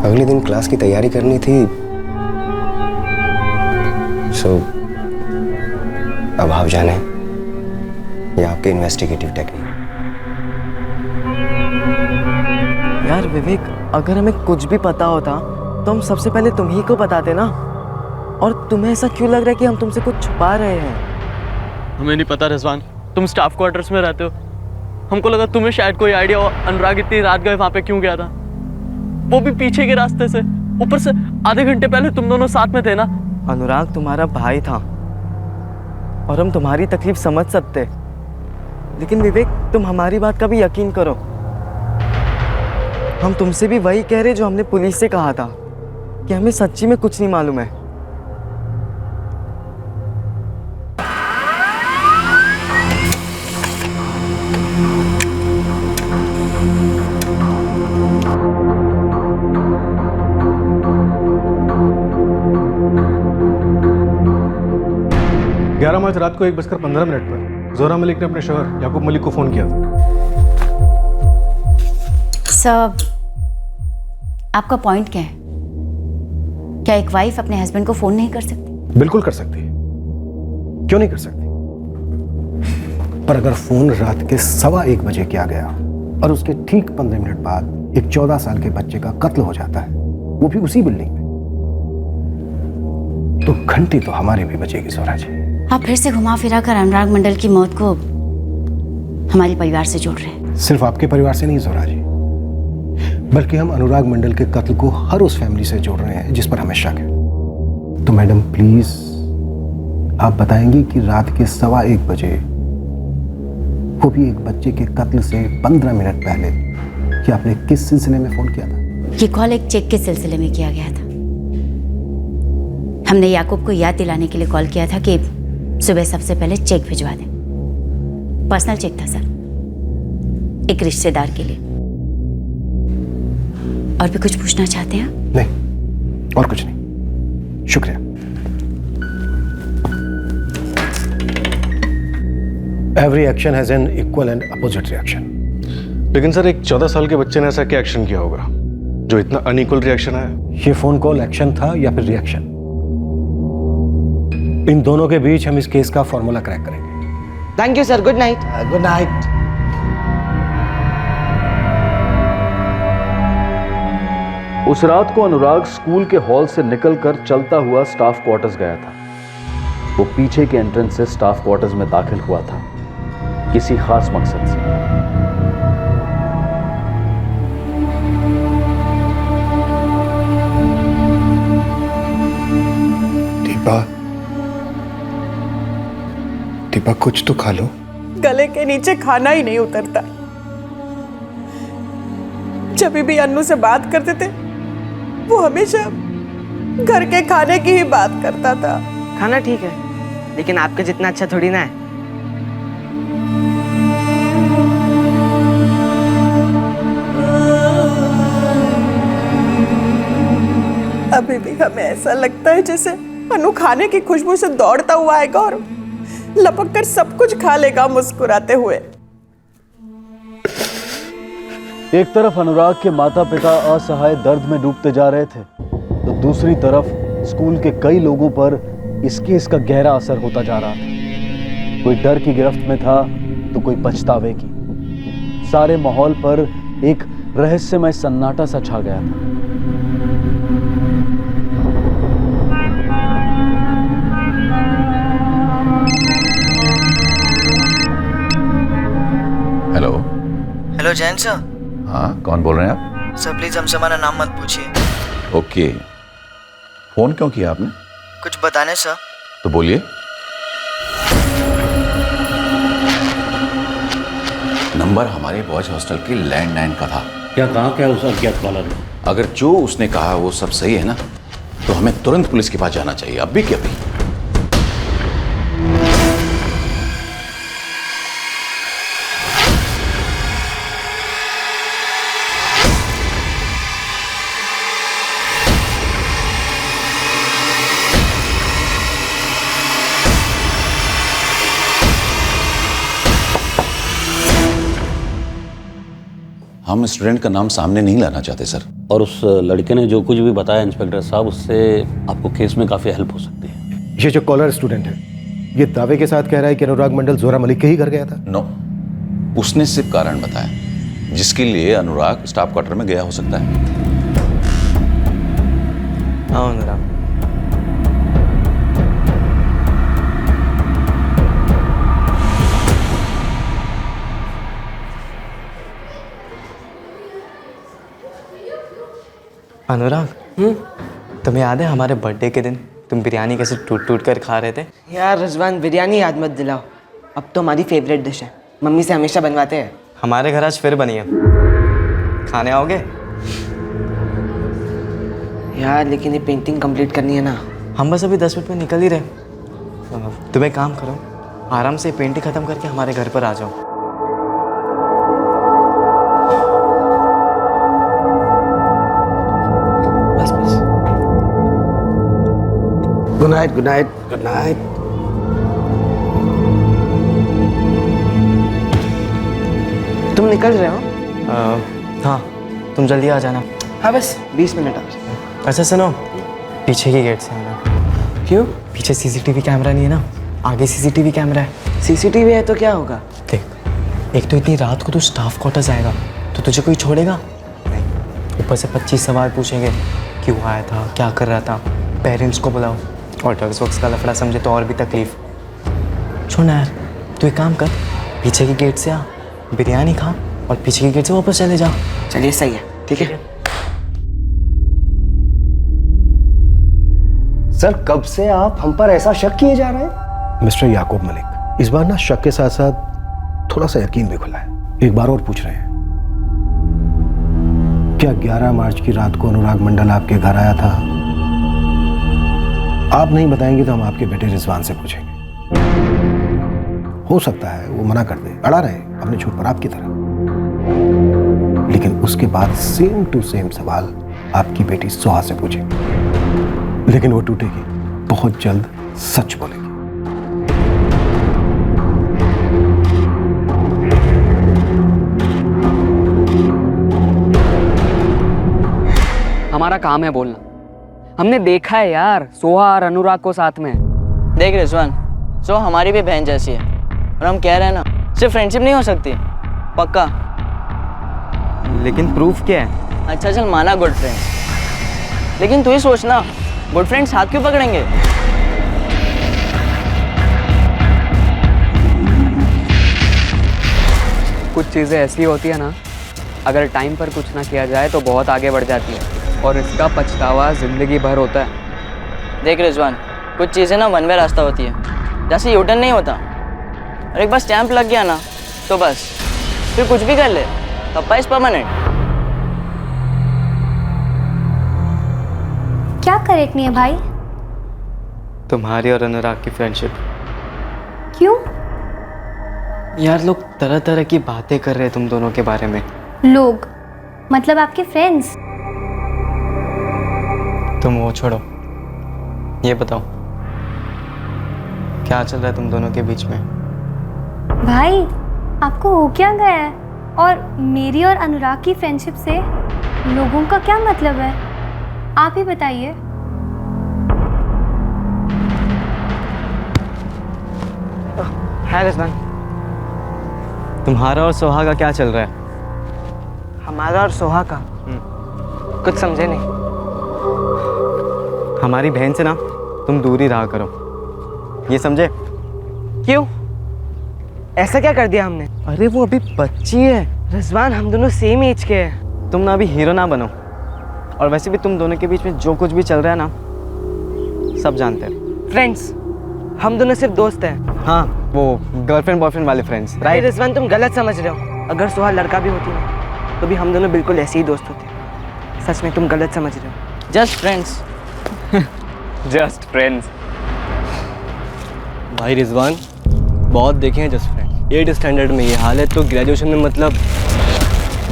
Speaker 6: अगले दिन क्लास की तैयारी करनी थी, सो अब आप जाने ये आपके इन्वेस्टिगेटिव टेक्निक।
Speaker 12: यार विवेक, अगर हमें कुछ भी पता होता तो हम सबसे पहले तुम ही को बताते ना। और तुम्हें ऐसा क्यों लग रहा है कि हम तुमसे कुछ छुपा रहे हैं?
Speaker 2: हमें नहीं पता रिजवान, तुम स्टाफ क्वार्टर्स में रहते हो, हमको लगा तुम्हें शायद कोई आइडिया हो अनुराग इतनी रात गए वहां पे क्यों गया था, वो भी पीछे के रास्ते से। ऊपर से आधे घंटे पहले तुम दोनों साथ में थे ना।
Speaker 12: अनुराग तुम्हारा भाई था और हम तुम्हारी तकलीफ समझ सकते, लेकिन विवेक तुम हमारी बात का भी यकीन करो। हम तुमसे भी वही कह रहे जो हमने पुलिस से कहा था, कि हमें सच्ची में कुछ नहीं मालूम है।
Speaker 17: मार्च रात को 1:15 पर जोहरा मलिक ने अपने शोहर याकूब मलिक को फोन किया था।
Speaker 8: सब आपका पॉइंट क्या है? क्या एक वाइफ अपने हस्बैंड को फोन नहीं कर सकती?
Speaker 17: बिल्कुल कर सकती है, क्यों नहीं कर सकती? पर अगर फोन रात के 1:15 बजे किया गया और उसके ठीक 15 मिनट बाद एक 14 साल के बच्चे का कत्ल हो जाता है, वो भी उसी बिल्डिंग में, तो घंटी तो हमारी भी बचेगी जोहरा जी।
Speaker 8: आप फिर से घुमा फिरा कर अनुराग मंडल की मौत को हमारे परिवार से जोड़ रहे हैं।
Speaker 17: सिर्फ आपके परिवार से नहीं जोहरा जी, बल्कि हम अनुराग मंडल के कत्ल को हर उस फैमिली से जोड़ रहे हैं जिस पर हमें शक है। तो मैडम प्लीज आप बताएंगी कि रात के 1:15 बजे, वो भी एक बच्चे के कत्ल से 15 मिनट पहले, कि आपने किस सिलसिले में फोन किया था?
Speaker 8: ये कॉल एक चेक के सिलसिले में किया गया था। हमने याकूब को याद दिलाने के लिए कॉल किया था कि सुबह सबसे पहले चेक भिजवा दें। पर्सनल चेक था सर, एक रिश्तेदार के लिए। और भी कुछ पूछना चाहते हैं?
Speaker 17: नहीं, और कुछ नहीं, शुक्रिया। Every action has an equal and opposite reaction.
Speaker 20: लेकिन सर एक 14 साल के बच्चे ने ऐसा क्या एक्शन किया होगा जो इतना अनइक्वल रिएक्शन आया?
Speaker 17: ये फोन कॉल एक्शन था या फिर रिएक्शन? इन दोनों के बीच हम इस केस का फॉर्मूला क्रैक करेंगे।
Speaker 12: Thank you sir, good night.
Speaker 15: Good night.
Speaker 4: उस रात को अनुराग स्कूल के हॉल से निकलकर चलता हुआ स्टाफ क्वार्टर्स गया था। वो पीछे के एंट्रेंस से स्टाफ क्वार्टर्स में दाखिल हुआ था, किसी खास मकसद से।
Speaker 13: दीपा, दीपक कुछ तो खा लो।
Speaker 14: गले के नीचे खाना ही नहीं उतरता। जब भी अन्नू से बात करते थे वो हमेशा घर के खाने की ही बात करता था।
Speaker 12: खाना ठीक है, लेकिन आपके जितना अच्छा थोड़ी ना है।
Speaker 14: अभी भी हमें ऐसा लगता है जैसे अनु खाने की खुशबू से दौड़ता हुआ आएगा और लपक कर सब कुछ खा लेगा मुस्कुराते हुए।
Speaker 4: एक तरफ अनुराग के माता पिता असहाय दर्द में डूबते जा रहे थे, तो दूसरी तरफ स्कूल के कई लोगों पर इस केस का गहरा असर होता जा रहा था। कोई डर की गिरफ्त में था तो कोई पछतावे की। सारे माहौल पर एक रहस्यमय सन्नाटा सा छा गया था।
Speaker 9: हेलो।
Speaker 12: Hello Jain sir.
Speaker 9: हाँ, कौन बोल रहे हैं आप?
Speaker 12: सर प्लीज हमसे हमारा नाम मत पूछिए।
Speaker 9: ओके, फोन क्यों किया आपने?
Speaker 12: कुछ बताने सर।
Speaker 9: तो बोलिए। नंबर हमारे बॉयज हॉस्टल के लैंडलाइन का था।
Speaker 10: क्या कहा क्या उस अज्ञात कॉलर ने?
Speaker 9: अगर जो उसने कहा वो सब सही है ना, तो हमें तुरंत पुलिस के पास जाना चाहिए, अभी के अभी। हम स्टूडेंट का नाम सामने नहीं लाना चाहते सर।
Speaker 10: और उस लड़के ने जो कुछ भी बताया इंस्पेक्टर साहब, उससे आपको केस में काफ़ी हेल्प हो सकती है।
Speaker 17: ये जो कॉलर स्टूडेंट है, ये दावे के साथ कह रहा है कि अनुराग मंडल जोरा मलिक के ही घर गया था।
Speaker 9: नो, उसने सिर्फ कारण बताया जिसके लिए अनुराग स्टाफ क्वार्टर में गया हो सकता है।
Speaker 12: हाँ अनुराग। अनुराग, तुम्हें याद है हमारे बर्थडे के दिन तुम बिरयानी कैसे टूट टूट कर खा रहे थे?
Speaker 18: यार रिजवान, बिरयानी याद मत दिलाओ। अब तो हमारी फेवरेट डिश है, मम्मी से हमेशा बनवाते हैं।
Speaker 12: हमारे घर आज फिर बनी है, खाने आओगे?
Speaker 18: यार लेकिन ये पेंटिंग कंप्लीट करनी है ना।
Speaker 12: हम बस अभी 10 मिनट में निकल ही रहे। तुम एक काम करो, आराम से पेंटिंग खत्म करके हमारे घर पर आ जाओ।
Speaker 15: Good night, good night, good night.
Speaker 18: तुम निकल रहे हो?
Speaker 12: हाँ, तुम जल्दी आ जाना।
Speaker 18: हाँ बस 20 मिनट और।
Speaker 12: अच्छा सुनो, पीछे के गेट से आना।
Speaker 18: क्यों?
Speaker 12: पीछे सीसीटीवी कैमरा नहीं है ना, आगे सीसीटीवी कैमरा है।
Speaker 18: सीसीटीवी है तो क्या होगा?
Speaker 12: देख, एक तो इतनी रात को तू स्टाफ क्वार्टर्स आएगा तो तुझे कोई छोड़ेगा नहीं। ऊपर से 25 सवाल पूछेंगे, क्यों आया था, क्या कर रहा था, पेरेंट्स को बुलाओ, और ड्रग्स वक्स का लफड़ा समझे तो और भी तकलीफ। छोड़ ना यार, तू एक काम कर, पीछे के गेट से आ, बिरयानी खा और पीछे के गेट से वापस चले जा।
Speaker 18: चलिए सही है, ठीक है।
Speaker 15: सर कब से आप हम पर ऐसा शक किए जा रहे हैं?
Speaker 17: मिस्टर याकूब मलिक, इस बार ना शक के साथ साथ थोड़ा सा यकीन भी खुला है। एक बार और पूछ रहे हैं, क्या 11 मार्च की रात को अनुराग मंडल आपके घर आया था? आप नहीं बताएंगे तो हम आपके बेटे रिजवान से पूछेंगे। हो सकता है वो मना कर दे, अड़ा रहे अपने छूट पर आपकी तरह, लेकिन उसके बाद सेम टू सेम सवाल आपकी बेटी सुहा से पूछेंगे, लेकिन वो टूटेगी, बहुत जल्द सच बोलेगी।
Speaker 3: हमारा काम है बोलना। हमने देखा है यार सोहा और अनुराग को साथ में।
Speaker 18: देख रिजवान, सो हमारी भी बहन जैसी है और हम कह रहे हैं ना, सिर्फ फ्रेंडशिप नहीं हो सकती, पक्का।
Speaker 12: लेकिन प्रूफ क्या है?
Speaker 18: अच्छा चल माना गुड फ्रेंड्स, लेकिन तू ही सोचना, गुड फ्रेंड्स हाथ क्यों पकड़ेंगे?
Speaker 3: कुछ चीज़ें ऐसी होती है ना, अगर टाइम पर कुछ ना किया जाए तो बहुत आगे बढ़ जाती है, और इसका पछतावा जिंदगी भर होता है।
Speaker 18: देख रिजवान, कुछ चीज़ें ना वन वे रास्ता होती है, जैसे यूटर्न नहीं होता, और एक बार स्टैंप लग गया ना तो बस फिर कुछ भी कर ले, पप्पा इज परमानेंट।
Speaker 21: क्या करेक्ट नहीं है भाई?
Speaker 12: तुम्हारी और अनुराग की फ्रेंडशिप।
Speaker 21: क्यों?
Speaker 12: यार लोग तरह तरह की बातें कर रहे हैं तुम दोनों के बारे में।
Speaker 21: लोग मतलब आपके फ्रेंड्स?
Speaker 12: तुम वो छोड़ो, ये बताओ क्या चल रहा है तुम दोनों के बीच में?
Speaker 21: भाई आपको हो क्या गया है? और मेरी और अनुराग की फ्रेंडशिप से लोगों का क्या मतलब है? आप ही बताइए।
Speaker 12: हाय रिजवान, तुम्हारा और सोहा का क्या चल रहा है?
Speaker 11: हमारा और सोहा का कुछ समझे नहीं।
Speaker 12: हमारी बहन से ना तुम दूर ही रहा करो, ये समझे?
Speaker 11: क्यों? ऐसा क्या कर दिया हमने?
Speaker 12: अरे वो अभी बच्ची है
Speaker 11: रिजवान, हम दोनों सेम एज के हैं।
Speaker 12: तुम ना अभी हीरो ना बनो। और वैसे भी तुम दोनों के बीच में जो कुछ भी चल रहा है ना सब जानते हैं।
Speaker 11: फ्रेंड्स, हम दोनों सिर्फ दोस्त हैं।
Speaker 12: हाँ, वो गर्लफ्रेंड बॉयफ्रेंड वाले फ्रेंड्स,
Speaker 11: राइट? रिजवान तुम गलत समझ रहे हो। अगर सोहा लड़का भी होती ना तो भी हम दोनों बिल्कुल ऐसे ही दोस्त होते। सच में तुम गलत समझ रहे हो।
Speaker 18: Just friends.
Speaker 12: Just friends. भाई रिजवान, बहुत देखे हैं जस्ट फ्रेंड्स। 8th स्टैंडर्ड में ये हाल है तो ग्रेजुएशन में मतलब।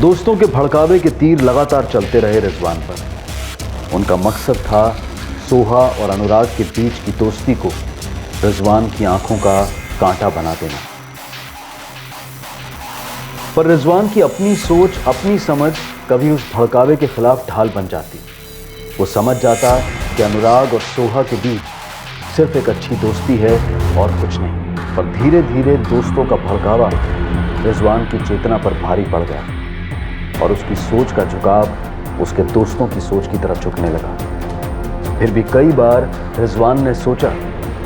Speaker 4: दोस्तों के भड़कावे के तीर लगातार चलते रहे रिजवान पर। उनका मकसद था सोहा और अनुराग के बीच की दोस्ती को रिजवान की आंखों का कांटा बना देना। पर रिजवान की अपनी सोच, अपनी समझ कभी उस भड़कावे के खिलाफ ढाल बन जाती। वो समझ जाता कि अनुराग और सोहा के बीच सिर्फ एक अच्छी दोस्ती है और कुछ नहीं। पर धीरे धीरे दोस्तों का भड़कावा रिजवान की चेतना पर भारी पड़ गया और उसकी सोच का झुकाव उसके दोस्तों की सोच की तरफ झुकने लगा। फिर भी कई बार रिजवान ने सोचा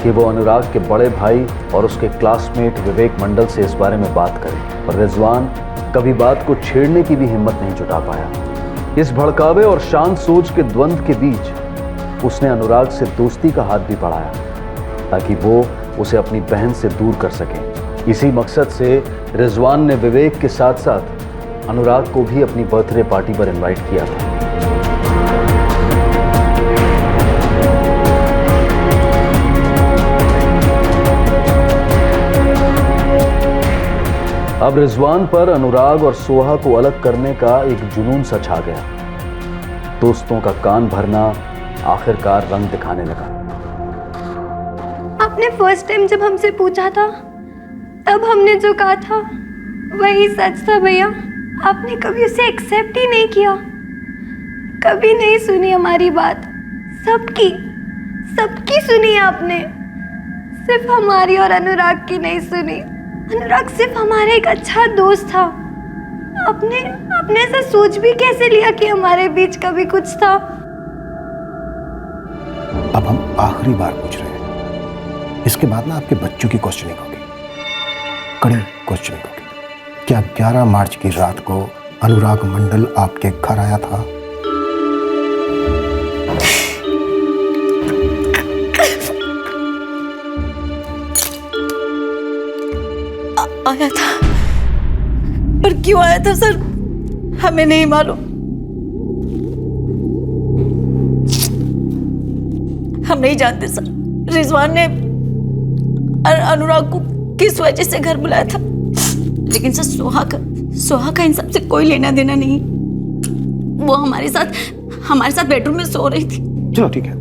Speaker 4: कि वो अनुराग के बड़े भाई और उसके क्लासमेट विवेक मंडल से इस बारे में बात करे, पर रिजवान कभी बात को छेड़ने की भी हिम्मत नहीं जुटा पाया। इस भड़कावे और शांत सोच के द्वंद्व के बीच उसने अनुराग से दोस्ती का हाथ भी बढ़ाया ताकि वो उसे अपनी बहन से दूर कर सके। इसी मकसद से रिजवान ने विवेक के साथ साथ अनुराग को भी अपनी बर्थडे पार्टी पर इनवाइट किया था। अब रिजवान पर अनुराग और सोहा को अलग करने का एक जुनून सा छा गया। दोस्तों का कान भरना आखिरकार रंग दिखाने लगा।
Speaker 21: आपने फर्स्ट टाइम जब हमसे पूछा था तब हमने जो कहा था वही सच था भैया। आपने कभी उसे एक्सेप्ट ही नहीं किया, कभी नहीं सुनी हमारी बात। सबकी सुनी आपने, सिर्फ हमारी और अनुराग की नहीं सुनी। अनुराग सिर्फ हमारा एक अच्छा दोस्त था। आपने ऐसा सोच भी कैसे लिया कि हमारे बीच कभी कुछ था?
Speaker 7: अब हम आखिरी बार पूछ रहे हैं, इसके बाद ना आपके बच्चों की क्वेश्चनिंग होगी, कड़ी क्वेश्चनिंग होगी। क्या 11 मार्च की रात को अनुराग मंडल आपके घर आया था?
Speaker 8: आया था, पर क्यों आया था सर हमें नहीं मालूम। हम नहीं जानते सर, रिजवान ने अनुराग को किस वजह से घर बुलाया था, लेकिन सर सोहा का इन सब से कोई लेना देना नहीं। वो हमारे साथ बेडरूम में सो रही थी।
Speaker 7: चलो ठीक है,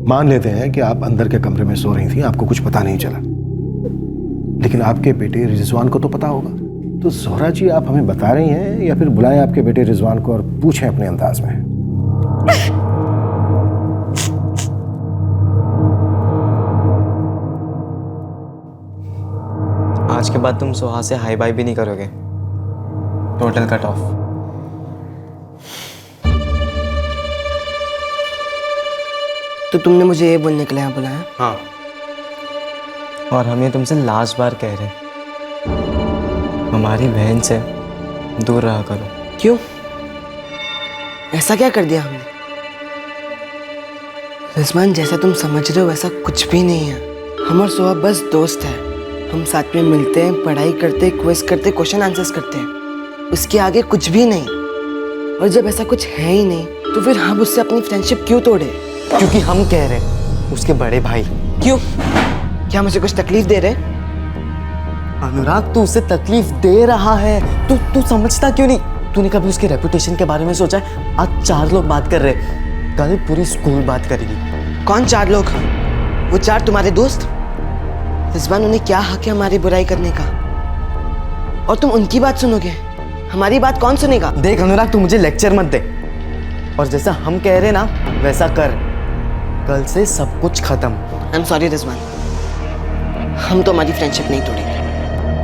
Speaker 7: मान लेते हैं कि आप अंदर के कमरे में सो रही थी, आपको कुछ पता नहीं चला, लेकिन आपके बेटे रिजवान को तो पता होगा। तो ज़ोहरा जी, आप हमें बता रही हैं या फिर बुलाएं आपके बेटे रिजवान को और पूछें अपने अंदाज में?
Speaker 12: आज के बाद तुम सोहा से हाई बाय भी नहीं करोगे, टोटल कट ऑफ।
Speaker 11: तो तुमने मुझे ये बोलने के लिए यहाँ बुलाया?
Speaker 12: हाँ, और हम ये तुमसे लास्ट बार कह रहे हैं, हमारी बहन से दूर रहा करो।
Speaker 11: क्यों? ऐसा क्या कर दिया हमने? रिजवान, जैसा तुम समझ रहे हो वैसा कुछ भी नहीं है। हम और सोहा बस दोस्त है।
Speaker 12: हम साथ में मिलते हैं, पढ़ाई करते, क्विज करते, क्वेश्चन आंसर्स करते हैं, उसके आगे कुछ भी नहीं। और जब ऐसा कुछ है ही नहीं तो फिर हम उससे अपनी फ्रेंडशिप क्यों तोड़े? क्योंकि हम कह रहे हैं उसके बड़े भाई। क्यों? क्या मुझे कुछ तकलीफ दे रहे? अनुराग तू उसे तकलीफ दे रहा है, तू समझता क्यों नहीं? तूने कभी उसके रेपुटेशन के बारे में सोचा है? आज 4 लोग बात कर रहे, कल पूरी स्कूल बात करेगी। कौन 4 लोग? वो 4 तुम्हारे दोस्त? रिजवान, उन्हें क्या हक है हमारी बुराई करने का? और तुम उनकी बात सुनोगे, हमारी बात कौन सुनेगा? देख अनुराग, तू मुझे लेक्चर मत दे, और जैसा हम कह रहे ना वैसा कर। कल से सब कुछ खत्म। आई एम सॉरी रिजवान, हम तो हमारी फ्रेंडशिप नहीं तोड़ेंगे।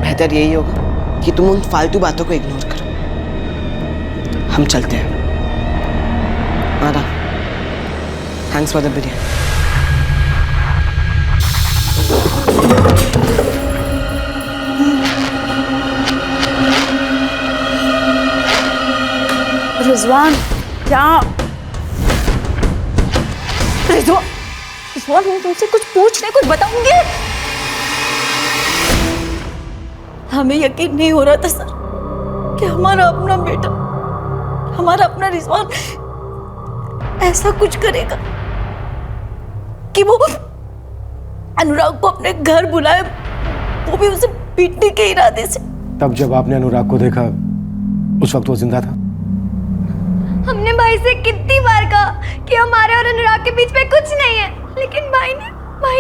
Speaker 12: बेहतर यही होगा कि तुम उन फालतू बातों को इग्नोर करो। हम चलते हैं। आदा, thanks for the biryani.
Speaker 8: Rizwan, क्या? रिजवान, मैं तुमसे कुछ पूछने, कुछ बताऊंगी। हमें यकीन नहीं हो रहा था सर कि हमारा अपना बेटा, हमारा अपना रिजवान ऐसा कुछ करेगा कि वो अनुराग को अपने घर बुलाए, वो भी उसे पीटने के इरादे से।
Speaker 7: तब जब आपने अनुराग को देखा उस वक्त वो जिंदा था?
Speaker 21: हमने भाई से कितनी बार कहा कि हमारे और अनुराग के बीच में कुछ नहीं है, लेकिन भाई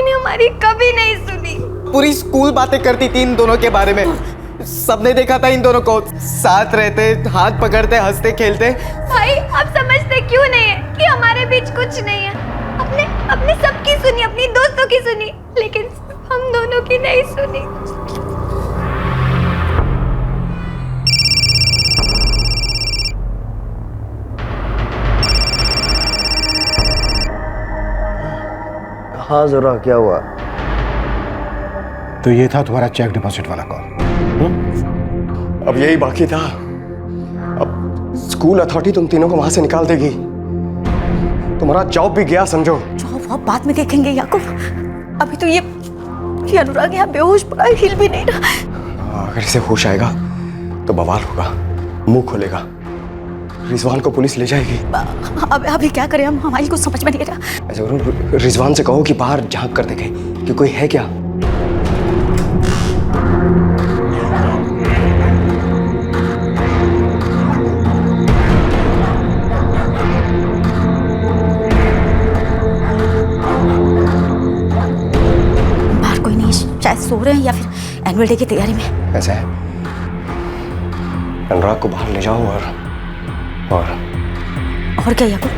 Speaker 21: ने हमारी कभी नहीं सुनी।
Speaker 12: पूरी स्कूल बातें करती थी इन दोनों के बारे में। सबने देखा था इन दोनों को साथ रहते, हाथ पकड़ते, हंसते खेलते।
Speaker 21: भाई, आप समझते क्यों नहीं है कि हमारे बीच कुछ नहीं है? अपने सबकी सुनी, अपनी दोस्तों की सुनी, लेकिन हम दोनों की नहीं सुनी।
Speaker 6: हाँ जरा, क्या हुआ?
Speaker 7: तो ये था तुम्हारा चेक डिपॉजिट वाला कॉल?
Speaker 6: अब यही बाकी था। अब स्कूल अथॉरिटी तुम तीनों को वहां से निकाल देगी। तुम्हारा जॉब भी गया समझो।
Speaker 8: जॉब बाद में देखेंगे याकूब। अभी तो ये अनुराग यहाँ बेहोश पड़ा है, हिल भी नहीं रहा।
Speaker 6: अगर इसे होश आएगा तो बवाल होगा, मुंह खोलेगा, रिजवान को पुलिस ले जाएगी।
Speaker 8: अभी क्या करें हम? हमारी कुछ समझ में नहीं आ रहा।
Speaker 6: ऐसा करो, रिजवान से कहो कि बाहर झांक कर देखे कि कोई है क्या।
Speaker 8: बाहर कोई नहीं, शायद सो रहे हैं या फिर एनुअल डे की तैयारी में।
Speaker 6: ऐसा है, अनुराग को बाहर ले जाओ
Speaker 8: और क्या याकूब?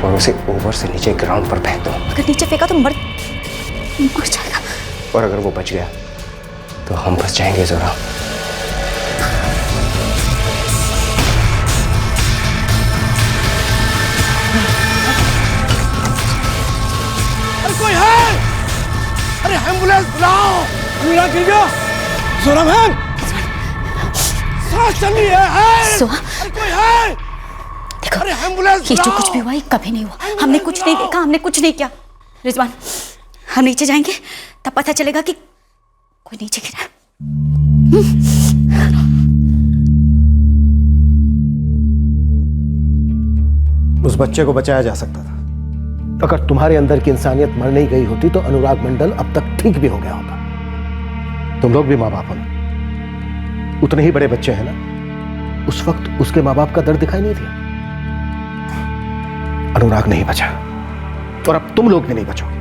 Speaker 6: और उसे ओवर से नीचे ग्राउंड पर फेंक दो।
Speaker 8: अगर नीचे फेंका तो मर जाएगा।
Speaker 6: और अगर वो बच गया तो हम फंस जाएंगे जरा।
Speaker 15: अरे कोई है? अरे एम्बुलेंस बुलाओ। अनुराग गिर गया। जोरा मैम, सांस चल रही है। अरे कोई है?
Speaker 8: देखो, ये जो कुछ भी हुआ ये कभी नहीं हुआ। हमने कुछ नहीं देखा, हमने कुछ नहीं किया। रिजवान, हम नीचे जाएंगे तब पता चलेगा कि कोई नीचे गिरा।
Speaker 15: उस बच्चे को बचाया जा सकता था।
Speaker 7: अगर तुम्हारे अंदर की इंसानियत मर नहीं गई होती तो अनुराग मंडल अब तक ठीक भी हो गया होता। तुम लोग भी माँ बाप हो ना, उतने ही बड़े बच्चे हैं ना। उस वक्त उसके माँ बाप का दर्द दिखाई नहीं दिया। अनुराग नहीं बचा और अब तुम लोग भी नहीं बचोगे।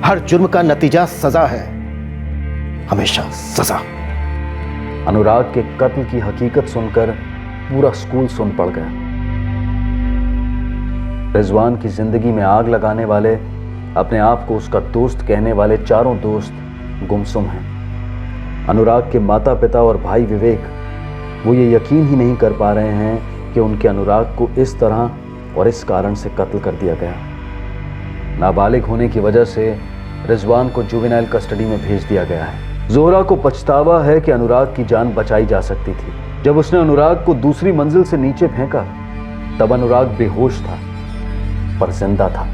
Speaker 7: हर जुर्म का नतीजा सजा है, हमेशा सजा।
Speaker 4: अनुराग के कत्ल की हकीकत सुनकर पूरा स्कूल सुन पड़ गया। रिजवान की जिंदगी में आग लगाने वाले, अपने आप को उसका दोस्त कहने वाले 4 दोस्त गुमसुम हैं। अनुराग के माता पिता और भाई विवेक, वो ये यकीन ही नहीं कर पा रहे हैं कि उनके अनुराग को इस तरह और इस कारण से कत्ल कर दिया गया। नाबालिग होने की वजह से रिजवान को जुवेनाइल कस्टडी में भेज दिया गया है। जोहरा को पछतावा है कि अनुराग की जान बचाई जा सकती थी। जब उसने अनुराग को दूसरी मंजिल से नीचे फेंका तब अनुराग बेहोश था पर जिंदा था।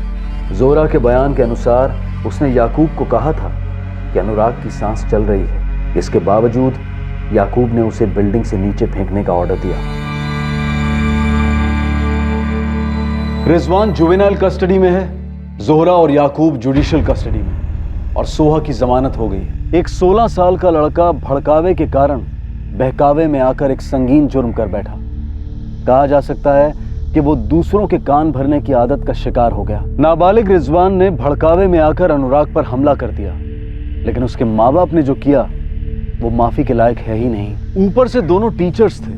Speaker 4: जोहरा के बयान के अनुसार उसने याकूब को कहा था कि अनुराग की सांस चल रही है। इसके बावजूद याकूब ने उसे बिल्डिंग से नीचे फेंकने का ऑर्डर दिया। रिजवान जुवेनाइल कस्टडी में है, जोहरा और याकूब जुडिशियल कस्टडी में, और सोहा की जमानत हो गई है। एक 16 साल का लड़का भड़कावे के कारण बहकावे में आकर एक संगीन जुर्म कर बैठा। कहा जा सकता है कि वो दूसरों के कान भरने की आदत का शिकार हो गया। नाबालिग रिजवान ने भड़कावे में आकर अनुराग पर हमला कर दिया, लेकिन उसके माँ बाप ने जो किया वो माफी के लायक है ही नहीं। ऊपर से दोनों टीचर्स थे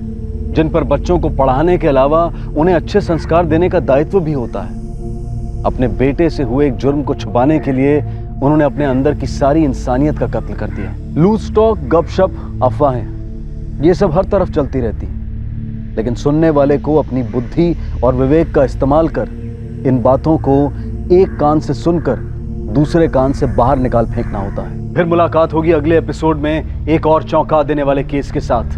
Speaker 4: जिन पर बच्चों को पढ़ाने के अलावा उन्हें अच्छे संस्कार देने का दायित्व भी होता है। अपने बेटे से हुए एक जुर्म को छुपाने के लिए उन्होंने अपने अंदर की सारी इंसानियत का कत्ल कर दिया। लूज टॉक, गपशप, अफवाहें, ये सब हर तरफ चलती रहती, लेकिन सुनने वाले को अपनी बुद्धि और विवेक का इस्तेमाल कर इन बातों को एक कान से सुनकर दूसरे कान से बाहर निकाल फेंकना होता है। फिर मुलाकात होगी अगले एपिसोड में एक और चौंका देने वाले केस के साथ।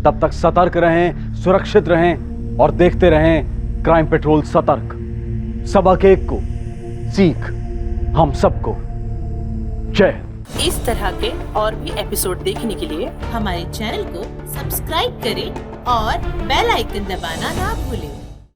Speaker 4: तब तक सतर्क रहें, सुरक्षित रहें और देखते रहें क्राइम पेट्रोल सतर्क। सबक एक को, सीख हम सबको। जय।
Speaker 16: इस तरह के और भी एपिसोड देखने के लिए हमारे चैनल को सब्सक्राइब करें और बेल आइकन दबाना ना भूलें।